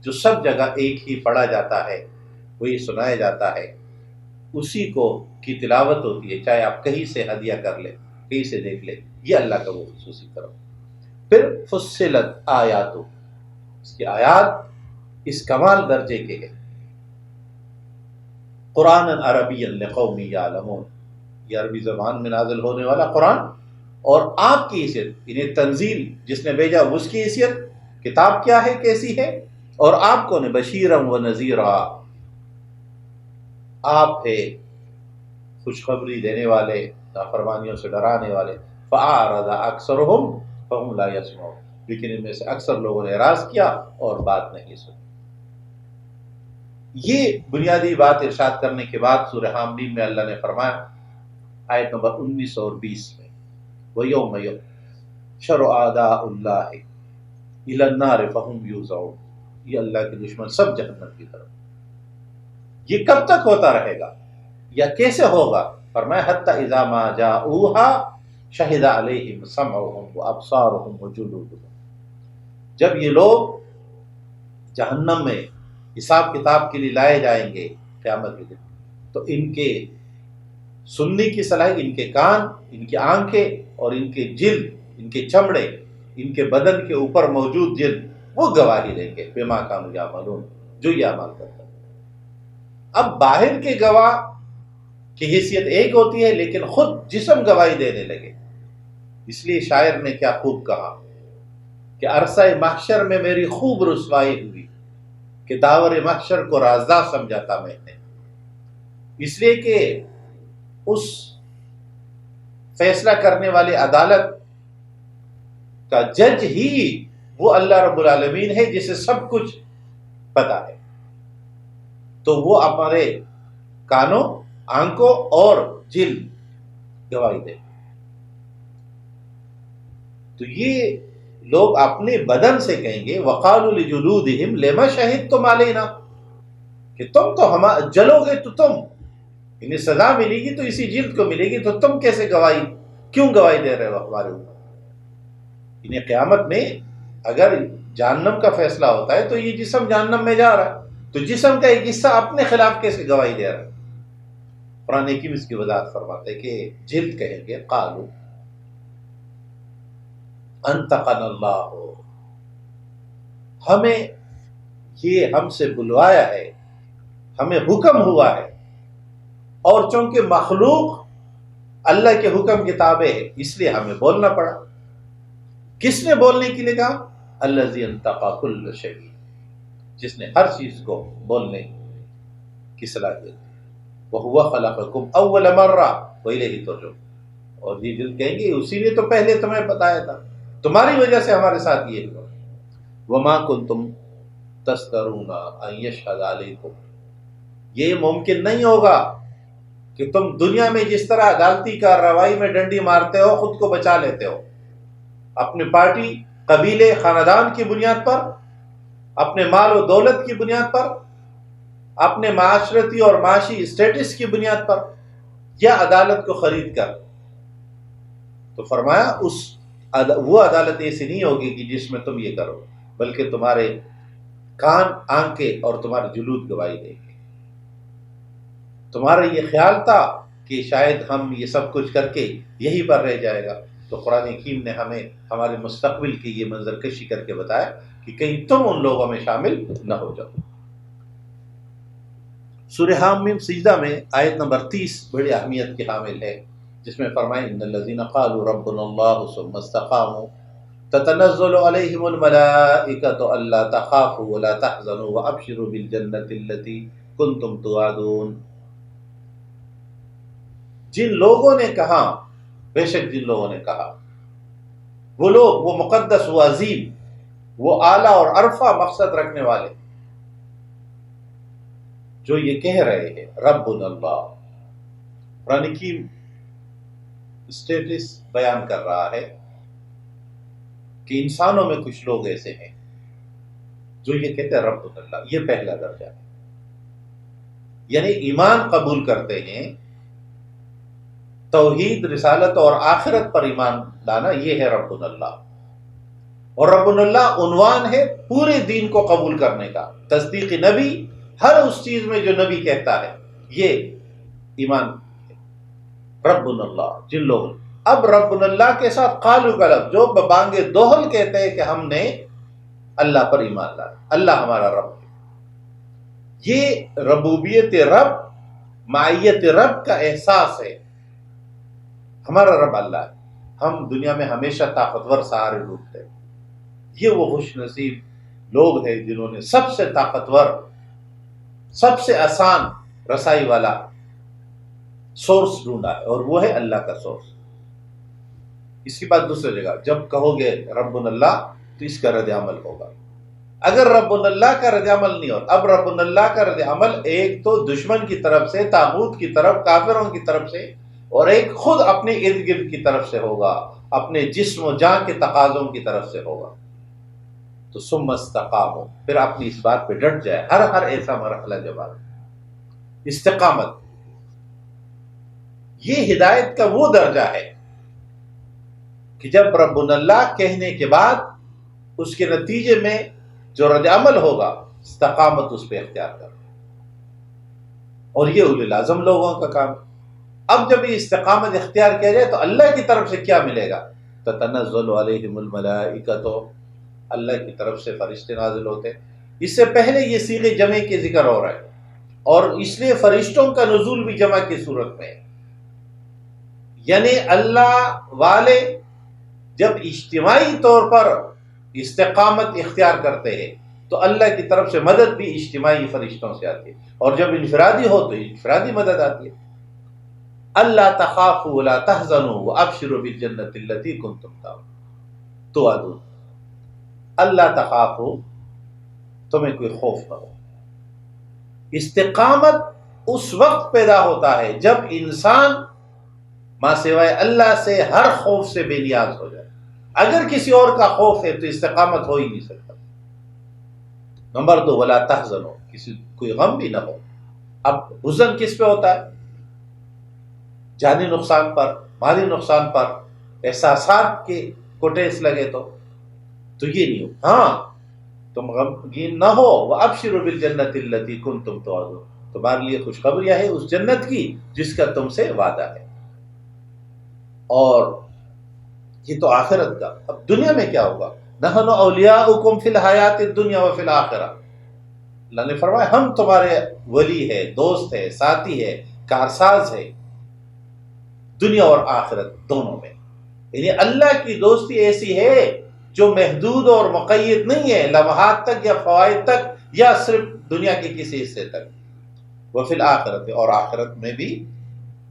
جو سب جگہ ایک ہی پڑھا جاتا ہے، وہی سنایا جاتا ہے، اسی کو کی تلاوت ہوتی ہے، چاہے آپ کہیں سے ہدیہ کر لیں، کہیں سے دیکھ لیں، یہ اللہ کا وہ خصوصی کرم۔ پھر فصلت آیاتو، اس کی آیات اس کمال درجے کے ہیں، قرآن عربی لقوم یعلمون، یہ عربی زبان میں نازل ہونے والا قرآن، اور آپ کی حیثیت، انہیں تنزیل جس نے بھیجا اس کی حیثیت، کتاب کیا ہے، کیسی ہے، اور آپ کون ہے، بشیرا و نذیرا، آپ ہے خوشخبری دینے والے، نافرمانیوں سے ڈرانے والے۔ فأعرض اکثرهم فهم لا يسمعون، لیکن ان میں سے اکثر لوگوں نے اعراض کیا اور بات نہیں سنی۔ یہ بنیادی بات ارشاد کرنے کے بعد سورہ حامیم میں اللہ نے فرمایا آیت نمبر 19 اور 20 میں، وَيَوْمَ يُحْشَرُ أَعْدَاءُ اللَّهِ إِلَى النَّارِ فَهُمْ يُوزَعُونَ، یہ اللہ کے دشمن سب جہنم کی طرف۔ یہ کب تک ہوتا رہے گا یا کیسے ہوگا؟ فرمایا حتی اذا ما جاؤها شہد علیہم سمعهم وابصارهم وجلودهم، جب یہ لوگ جہنم میں حساب کتاب کے لیے لائے جائیں گے قیامت کے دن، تو ان کے سننے کی صلاحیت، ان کے کان، ان کی آنکھیں اور ان کے جلد، ان کے چمڑے، ان کے بدن کے اوپر موجود جلد، وہ گواہی دیں گے بما کانوا یعملون، جو یہ عمل کرتے ہیں۔ اب باہر کے گواہ کی حیثیت ایک ہوتی ہے، لیکن خود جسم گواہی دینے لگے۔ اس لیے شاعر نے کیا خوب کہا کہ عرصہ محشر میں میری خوب رسوائی ہوئی، کہ داور محشر کو رازدار سمجھا تھا میں نے، اس لیے کہ اس فیصلہ کرنے والے عدالت کا جج ہی وہ اللہ رب العالمین ہے جسے سب کچھ پتا ہے، تو وہ ہمارے کانوں، آنکھوں اور جلد گواہی دے۔ تو یہ لوگ اپنے بدن سے کہیں گے وَقَالُوا لِجُلُودِهِمْ لِمَ شَهِدتُمْ عَلَيْنَا، کہ تم تو جلو گے، تو تم انہیں سزا ملے گی تو اسی جلد کو ملے گی، تو تم کیسے کیوں گواہی دے رہے ہو ہمارے اوپر؟ انہیں قیامت میں اگر جہنم کا فیصلہ ہوتا ہے تو یہ جسم جہنم میں جا رہا ہے، تو جسم کا ایک حصہ اپنے خلاف کیسے گواہی دے رہا ہے؟ قرآن حکیم اس کی وضاحت فرماتے ہیں کہ جلد کہیں گے قالوا انطقنا اللہ، ہمیں یہ ہم سے بلوایا ہے، ہمیں حکم ہوا ہے، اور چونکہ مخلوق اللہ کے حکم کے تابع ہے اس لیے ہمیں بولنا پڑا۔ کس نے بولنے کے لیے کہا؟ الذی انطق کل شیء، جس نے ہر چیز کو بولنے کی صلاحیت، وَهُوَ خَلَقَكُمْ أَوَّلَ مَرَّةٍ وَإِلَيْهِ تُرْجَعُونَ، اور یہ دل کہیں گے اسی نے تو پہلے تمہیں بتایا تھا، تمہاری وجہ سے ہمارے ساتھ یہ ہوا۔ وَمَا كُنْتُمْ تَسْتَرُونَ أَن يَشْهَدَ عَلَيْكُمْ، یہ ممکن نہیں ہوگا کہ تم دنیا میں جس طرح عدالتی کارروائی میں ڈنڈی مارتے ہو، خود کو بچا لیتے ہو، اپنے پارٹی، قبیلے، خاندان کی بنیاد پر، اپنے مال و دولت کی بنیاد پر، اپنے معاشرتی اور معاشی اسٹیٹس کی بنیاد پر، یا عدالت کو خرید کر، تو فرمایا وہ عدالت ایسی نہیں ہوگی کہ جس میں تم یہ کرو، بلکہ تمہارے کان، آنکھیں اور تمہارے جلود گواہی دیں گے۔ تمہارا یہ خیال تھا کہ شاید ہم یہ سب کچھ کر کے یہی پر رہ جائے گا، تو قرآن حکیم نے ہمیں ہمارے مستقبل کی یہ منظر کشی کر کے بتایا کہ کہیں تم ان لوگوں میں شامل نہ ہو جاؤ۔ سورہ حامیم سجدہ میں آیت نمبر 30 بڑی اہمیت کی حامل ہے، جس میں فرمائے ان الذین قالوا ربنا اللہ ثم استقاموا تتنزل علیہم الملائکۃ الا تخافوا ولا تحزنوا وابشروا بالجنۃ التي کنتم توعدون۔ جن لوگوں نے کہا، بے شک جن لوگوں نے کہا، وہ لوگ، وہ مقدس، وہ عظیم، وہ اعلیٰ اور عرفہ مقصد رکھنے والے جو یہ کہہ رہے ہیں ربنا اللہ۔ قرآن کی اسٹیٹس بیان کر رہا ہے کہ انسانوں میں کچھ لوگ ایسے ہیں جو یہ کہتے ہیں ربنا اللہ، یہ پہلا درجہ ہے، یعنی ایمان قبول کرتے ہیں، توحید، رسالت اور آخرت پر ایمان لانا، یہ ہے ربنا اللہ۔ اور ربنا اللہ عنوان ہے پورے دین کو قبول کرنے کا، تصدیق نبی، ہر اس چیز میں جو نبی کہتا ہے، یہ ایمان ربنا اللہ جن لوگوں۔ اب ربنا اللہ کے ساتھ قالو کا لفظ، جو بانگے دوہل کہتے ہیں کہ ہم نے اللہ پر ایمان لایا، اللہ ہمارا رب ہے۔ یہ ربوبیت رب، معیت رب کا احساس ہے، ہمارا رب اللہ ہے، ہم دنیا میں ہمیشہ طاقتور سہارے ڈھونڈتے ہیں۔ یہ وہ خوش نصیب لوگ ہیں جنہوں نے سب سے طاقتور، سب سے آسان رسائی والا سورس ڈھونڈا ہے، اور وہ ہے اللہ کا سورس۔ اس کی بات دوسری جگہ، جب کہو گے ربنا اللہ تو اس کا رد عمل ہوگا۔ اگر ربنا اللہ کا رد عمل نہیں ہوتا، اب ربنا اللہ کا رد عمل ایک تو دشمن کی طرف سے، طاغوت کی طرف، کافروں کی طرف سے، اور ایک خود اپنے ارد گرد کی طرف سے ہوگا، اپنے جسم و جان کے تقاضوں کی طرف سے ہوگا۔ تو ثم استقاموا، پھر اپنی اس بات پہ ڈٹ جائے، ہر ایسا مرحلہ جب آئے، استقامت، یہ ہدایت کا وہ درجہ ہے کہ جب ربنا اللہ کہنے کے بعد اس کے نتیجے میں جو رد عمل ہوگا، استقامت اس پہ اختیار کر، اور یہ اولی العزم لوگوں کا کام۔ اب جب یہ استقامت اختیار کیا جائے تو اللہ کی طرف سے کیا ملے گا؟ تتنزل علیہم الملائکۃ، اللہ کی طرف سے فرشتے نازل ہوتے۔ اس سے پہلے یہ صیغہ جمع کے ذکر ہو رہا ہے، اور اس لیے فرشتوں کا نزول بھی جمع کی صورت میں ہے، یعنی اللہ والے جب اجتماعی طور پر استقامت اختیار کرتے ہیں تو اللہ کی طرف سے مدد بھی اجتماعی فرشتوں سے آتی ہے، اور جب انفرادی ہو تو انفرادی مدد آتی ہے۔ اللہ تخافوا ولا تحزنوا وابشروا بالجنۃ التي کنتم توعدون۔ اللہ تخافوا، تمہیں کوئی خوف نہ ہو۔ استقامت اس وقت پیدا ہوتا ہے جب انسان ماں سوائے اللہ سے ہر خوف سے بے نیاز ہو جائے۔ اگر کسی اور کا خوف ہے تو استقامت ہو ہی نہیں سکتا۔ نمبر 2، ولا تحزنوا، کوئی غم بھی نہ ہو۔ اب حزن کس پہ ہوتا ہے؟ جانی نقصان پر، مالی نقصان پر، احساسات کے کو ٹیس لگے تو یہ نہیں ہو۔ ہاں، تم غمگین نہ ہو، وَأَبْشِرُوا بِالْجَنَّةِ الَّتِي كُنْتُمْ تُوعَدُونَ، تمہارے لیے خوشخبریاں ہے اس جنت کی جس کا تم سے وعدہ ہے۔ اور یہ تو آخرت کا۔ اب دنیا میں کیا ہوگا؟ نحن اولیاؤکم فی الحیات الدنیا وفی الآخرہ، اللہ نے فرمایا ہم تمہارے ولی ہے، دوست ہے، ساتھی ہے، کارساز ہے، دنیا اور آخرت دونوں میں۔ یعنی اللہ کی دوستی ایسی ہے جو محدود اور مقید نہیں ہے لمحات تک یا فوائد تک یا صرف دنیا کے کسی حصے تک۔ وفی الآخرت، اور آخرت میں بھی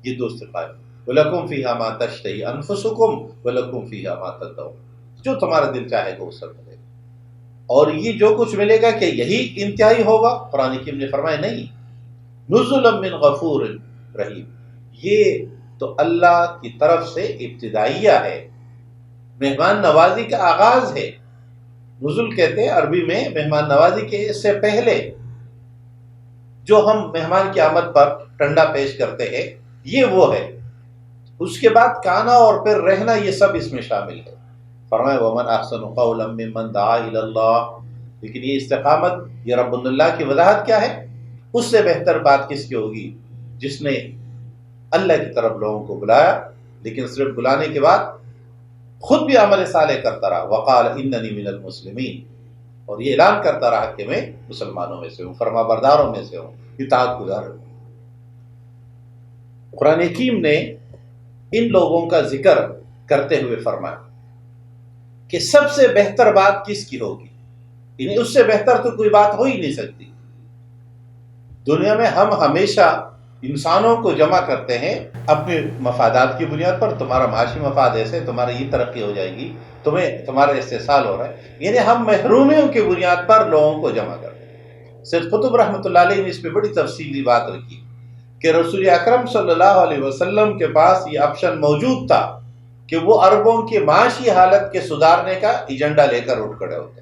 یہ دوست قائم۔ وَلَكُمْ فِيهَا مَا تَشْتَهِي أَنفُسُكُمْ وَلَكُمْ فِيهَا مَا تَدَّعُونَ، جو تمہارا دل چاہے گا وہ سب ملے گا۔ اور یہ جو کچھ ملے گا کہ یہی انتہائی ہوگا؟ قرآن حکیم نے فرمایا نہیں، نزلا من غفور رحیم، یہ تو اللہ کی طرف سے ابتدائیہ ہے، مہمان نوازی کا آغاز ہے۔ نزول کہتے ہیں عربی میں مہمان نوازی کے اس سے پہلے جو ہم مہمان کی آمد پر ٹنڈا پیش کرتے ہیں، یہ وہ ہے۔ اس کے بعد کانا اور پھر رہنا، یہ سب اس میں شامل ہے۔ فرمایا وَمَنْ أَحْسَنُ قَوْلًا مِّمَّنْ دَعَا إِلَى اللَّهِ، لیکن یہ استقامت، یہ رب اللہ کی وضاحت کیا ہے؟ اس سے بہتر بات کس کی ہوگی جس نے اللہ کی طرف لوگوں کو بلایا، لیکن صرف بلانے کے بعد خود بھی عمل صالح کرتا رہا، وقال اننی من المسلمین، اور یہ اعلان کرتا رہا کہ میں مسلمانوں میں سے ہوں، فرما برداروں میں سے ہوں، اطاعت گزار ہوں۔ قرآن حکیم نے ان لوگوں کا ذکر کرتے ہوئے فرمایا کہ سب سے بہتر بات کس کی ہوگی، یعنی اس سے بہتر تو کوئی بات ہو ہی نہیں سکتی۔ دنیا میں ہم ہمیشہ انسانوں کو جمع کرتے ہیں اپنے مفادات کی بنیاد پر، تمہارا معاشی مفاد ایسے، تمہاری یہ ترقی ہو جائے گی، تمہارا استحصال ہو رہا ہے، یعنی ہم محرومیوں کی بنیاد پر لوگوں کو جمع کرتے ہیں۔ سید قطب رحمۃ اللہ علیہ نے اس پہ بڑی تفصیلی بات رکھی کہ رسول اکرم صلی اللہ علیہ وسلم کے پاس یہ آپشن موجود تھا کہ وہ عربوں کی معاشی حالت کے سدھارنے کا ایجنڈا لے کر اٹھ کھڑے ہوتے،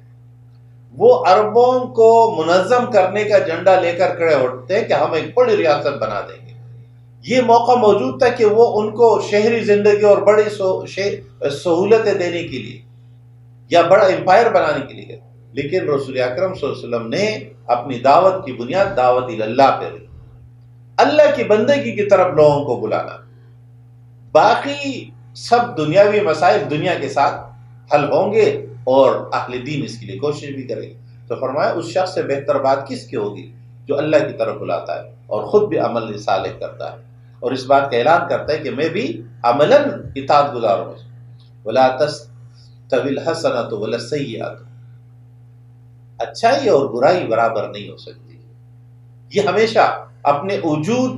وہ عربوں کو منظم کرنے کا ایجنڈا لے کر کھڑے ہوتے کہ ہم ایک بڑی ریاست بنا دیں گے۔ یہ موقع موجود تھا کہ وہ ان کو شہری زندگی اور بڑی سہولتیں دینے کے لیے یا بڑا امپائر بنانے کے لیے، لیکن رسول اکرم صلی اللہ علیہ وسلم نے اپنی دعوت کی بنیاد دعوت اللہ پہ رکھی، اللہ کی بندگی کی طرف لوگوں کو بلانا۔ باقی سب دنیاوی مسائل دنیا کے ساتھ حل ہوں گے اور اہل دین اس کے لیے کوشش بھی کریں گے۔ تو فرمایا اس شخص سے بہتر بات کس کی ہوگی جو اللہ کی طرف بلاتا ہے اور خود بھی عمل صالح کرتا ہے اور اس بات کا اعلان کرتا ہے کہ میں بھی عملاً اطاعت گزار ہوں۔ وَلَا تَسْتَوِي الْحَسَنَةُ وَلَا السَّيِّئَةُ، اچھائی اور برائی برابر نہیں ہو سکتی، یہ ہمیشہ اپنے وجود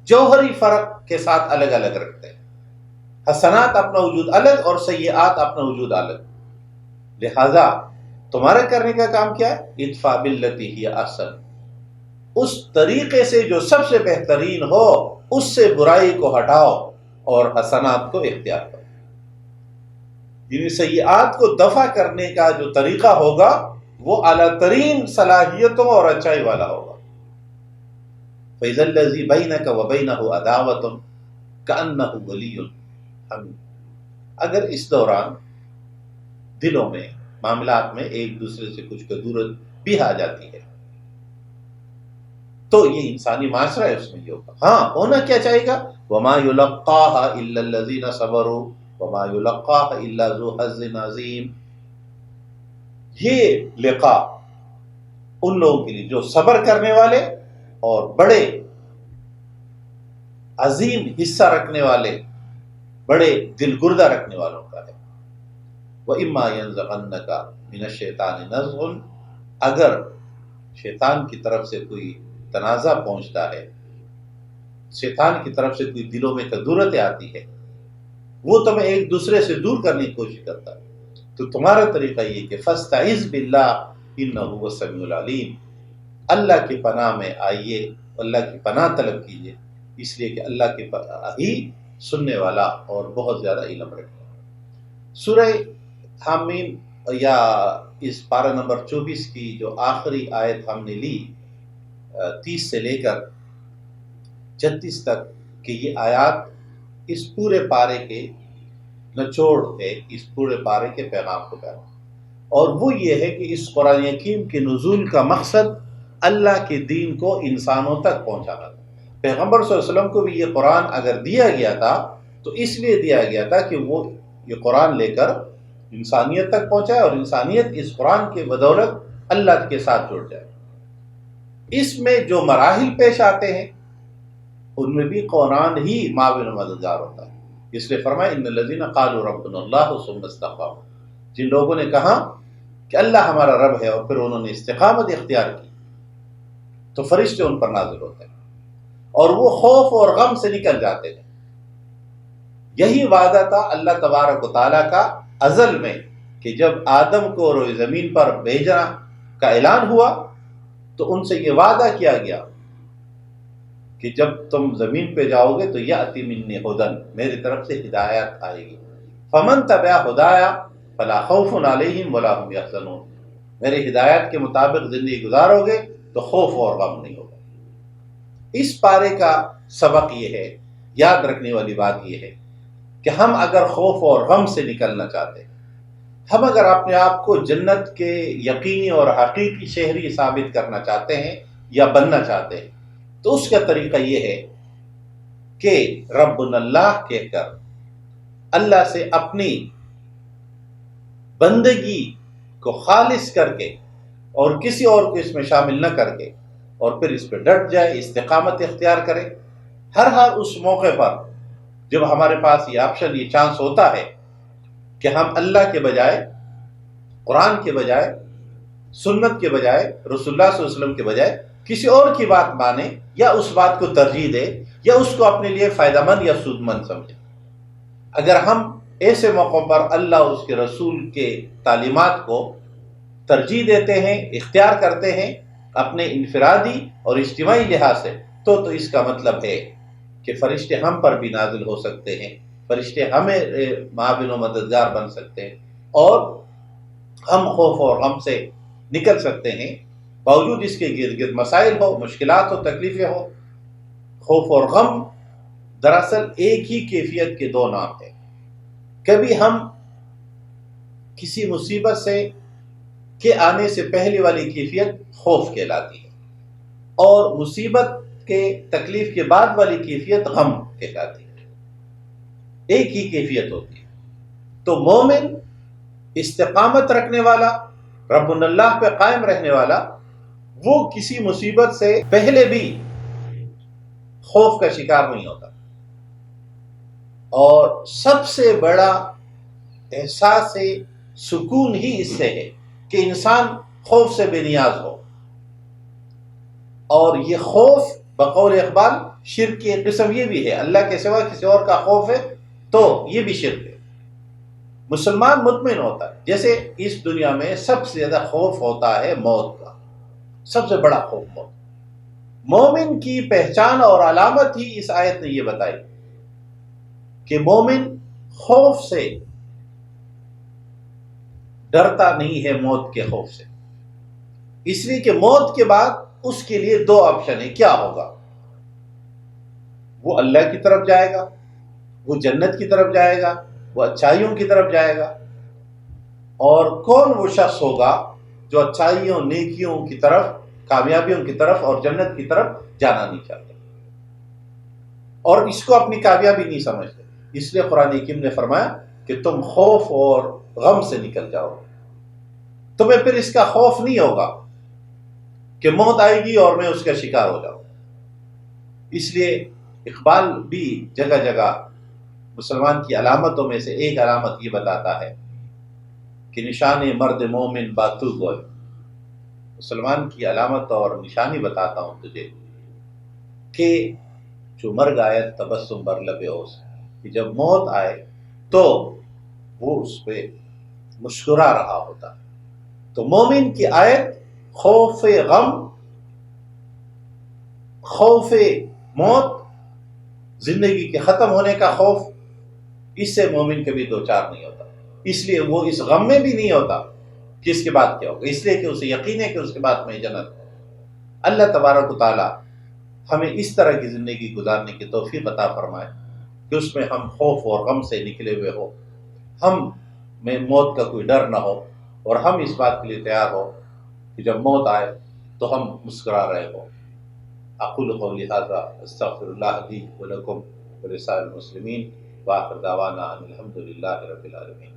جوہری فرق کے ساتھ الگ الگ رکھتے ہیں۔ حسنات اپنا وجود الگ اور سیئات اپنا وجود الگ، لہذا تمہارا کرنے کا کام کیا ہے؟ ادفع باللتی ہی احسن، اس طریقے سے جو سب سے بہترین ہو اس سے برائی کو ہٹاؤ اور حسنات کو اختیار کرو، یعنی سیئات کو دفع کرنے کا جو طریقہ ہوگا وہ اعلیٰ ترین صلاحیتوں اور اچھائی والا ہوگا۔ فَإِذَا الَّذِي بَيْنَكَ وَبَيْنَهُ عَدَاوَةٌ كَأَنَّهُ وَلِيٌّ حَمِيمٌ، اگر اس دوران دلوں میں معاملات میں ایک دوسرے سے کچھ کدورت بھی آ جاتی ہے تو یہ انسانی معاشرہ ہے، اس میں یہ ہوگا۔ ہاں ہونا کیا چاہیے گا؟ وَمَا يُلَقَّاهَا إِلَّا الَّذِينَ صَبَرُوا وَمَا يُلَقَّاهَا إِلَّا ذُو حَظٍّ عَظِيمٍ، یہ لقاء ان لوگوں کے لیے جو صبر کرنے والے اور بڑے عظیم حصہ رکھنے والے، بڑے دل گردہ رکھنے والوں کا ہے۔ وَإِمَّا يَنزَغَنَّكَ مِنَ الشَّيْطَانِ نَزْغٌ، اگر شیطان کی طرف سے کوئی تنازع پہنچتا ہے، شیطان کی طرف سے کوئی دلوں میں کدورتیں آتی ہے، وہ تمہیں ایک دوسرے سے دور کرنے کی کوشش کرتا ہے، تو تمہارا طریقہ یہ کہ فَاسْتَعِذْ بِاللَّهِ إِنَّهُ هُوَ السَّمِيعُ الْعَلِيمُ، اللہ کی پناہ میں آئیے، اللہ کی پناہ طلب کیجیے، اس لیے کہ اللہ کی پناہ ہی سننے والا اور بہت زیادہ علم رکھتا ہے۔ سورہ حامیم یا اس پارہ نمبر 24 کی جو آخری آیت ہم نے لی 30 سے لے کر 36 تک کہ یہ آیات اس پورے پارے کے نچوڑ ہے، اس پورے پارے کے پیغام کو بیان، اور وہ یہ ہے کہ اس قرآن حکیم کے نزول کا مقصد اللہ کے دین کو انسانوں تک پہنچانا تھا۔ پیغمبر صلی اللہ علیہ وسلم کو بھی یہ قرآن اگر دیا گیا تھا تو اس لیے دیا گیا تھا کہ وہ یہ قرآن لے کر انسانیت تک پہنچائے اور انسانیت اس قرآن کے بدولت اللہ کے ساتھ جڑ جائے۔ اس میں جو مراحل پیش آتے ہیں ان میں بھی قرآن ہی معاون و مددگار ہوتا ہے، اس لیے فرمایا ان الذین قالوا ربنا اللہ ثم استقاموا، جن لوگوں نے کہا کہ اللہ ہمارا رب ہے اور پھر انہوں نے استقامت اختیار کی تو فرشتے ان پر نازل ہوتے ہیں اور وہ خوف اور غم سے نکل جاتے ہیں۔ یہی وعدہ تھا اللہ تبارک و تعالیٰ کا ازل میں کہ جب آدم کو روئے زمین پر بھیجنا کا اعلان ہوا تو ان سے یہ وعدہ کیا گیا کہ جب تم زمین پہ جاؤ گے تو یأتی منی ہدن، میری طرف سے ہدایت آئے گی، فمن تبع ہدایا فلا خوف علیہم ولا هم یحزنون، میرے ہدایت کے مطابق زندگی گزارو گے تو خوف اور غم نہیں ہوگا۔ اس پارے کا سبق یہ ہے، یاد رکھنے والی بات یہ ہے کہ ہم اگر خوف اور غم سے نکلنا چاہتے ہیں، ہم اگر اپنے آپ کو جنت کے یقینی اور حقیقی شہری ثابت کرنا چاہتے ہیں یا بننا چاہتے ہیں، تو اس کا طریقہ یہ ہے کہ ربنا اللہ کہہ کر اللہ سے اپنی بندگی کو خالص کر کے اور کسی اور کو اس میں شامل نہ کر کے اور پھر اس پہ ڈٹ جائے، استقامت اختیار کرے۔ ہر اس موقع پر جب ہمارے پاس یہ آپشن، یہ چانس ہوتا ہے کہ ہم اللہ کے بجائے قرآن کے بجائے، سنت کے بجائے، رسول اللہ صلی اللہ علیہ وسلم کے بجائے کسی اور کی بات مانے یا اس بات کو ترجیح دے یا اس کو اپنے لیے فائدہ مند یا سود مند سمجھے۔ اگر ہم ایسے موقعوں پر اللہ اور اس کے رسول کے تعلیمات کو ترجیح دیتے ہیں، اختیار کرتے ہیں اپنے انفرادی اور اجتماعی لحاظ سے، تو اس کا مطلب ہے کہ فرشتے ہم پر بھی نازل ہو سکتے ہیں، فرشتے ہمیں معاون و مددگار بن سکتے ہیں، اور ہم خوف اور غم سے نکل سکتے ہیں، باوجود اس کے گرد گرد مسائل ہو، مشکلات ہو، تکلیفیں ہو۔ خوف اور غم دراصل ایک ہی کیفیت کے دو نام ہیں۔ کبھی ہم کسی مصیبت سے کے آنے سے پہلے والی کیفیت خوف کہلاتی ہے، اور مصیبت کے تکلیف کے بعد والی کیفیت غم کہلاتی ہے۔ ایک ہی کیفیت ہوتی ہے۔ تو مومن، استقامت رکھنے والا، رب اللہ پہ قائم رہنے والا، وہ کسی مصیبت سے پہلے بھی خوف کا شکار نہیں ہوتا۔ اور سب سے بڑا احساس سکون ہی اس سے ہے کہ انسان خوف سے بے نیاز ہو۔ اور یہ خوف بقول اقبال شرک کی ایک قسم یہ بھی ہے، اللہ کے سوا کسی اور کا خوف ہے تو یہ بھی شرک ہے۔ مسلمان مطمئن ہوتا ہے، جیسے اس دنیا میں سب سے زیادہ خوف ہوتا ہے موت کا، سب سے بڑا خوف موت۔ مومن کی پہچان اور علامت ہی اس آیت نے یہ بتائی کہ مومن خوف سے ڈرتا نہیں ہے، موت کے خوف سے، اس لیے کہ موت کے بعد اس کے لیے دو آپشن ہے۔ کیا ہوگا؟ وہ اللہ کی طرف جائے گا، وہ جنت کی طرف جائے گا، وہ اچھائیوں کی طرف جائے گا۔ اور کون وہ شخص ہوگا جو اچھائیوں، نیکیوں کی طرف، کامیابیوں کی طرف اور جنت کی طرف جانا نہیں چاہتا اور اس کو اپنی کامیابی نہیں سمجھتے؟ اس لیے قرآن حکیم نے فرمایا کہ تم خوف اور غم سے نکل جاؤ، تمہیں پھر اس کا خوف نہیں ہوگا کہ موت آئے گی اور میں اس کا شکار ہو جاؤں۔ اس لیے اقبال بھی جگہ جگہ مسلمان کی علامتوں میں سے ایک علامت یہ بتاتا ہے کہ نشان مرد مومن باتو گوئے، مسلمان کی علامت اور نشانی بتاتا ہوں تجھے کہ جو مرگ آئے تبسم بر لب اوس، کہ جب موت آئے تو وہ اس پہ مسکرا رہا ہوتا۔ تو مومن کی آیت خوف غم، خوف موت، زندگی کے ختم ہونے کا خوف، اس سے مومن کبھی دو چار نہیں ہوتا۔ اس لیے وہ اس غم میں بھی نہیں ہوتا کہ اس کے بعد کیا ہوگا، اس لیے کہ اسے یقین ہے کہ اس کے بعد میں جنت ہے۔ اللہ تبارک و تعالی ہمیں اس طرح کی زندگی گزارنے کی توفیق عطا فرمائے کہ اس میں ہم خوف اور غم سے نکلے ہوئے ہو، ہم میں موت کا کوئی ڈر نہ ہو، اور ہم اس بات کے لیے تیار ہو کہ جب موت آئے تو ہم مسکرا رہے ہو۔ اقول قولی ھذا استغفر اللہ لی ولکم ولسائر المسلمین، وآخر دعوانا ان الحمد للہ رب العالمین۔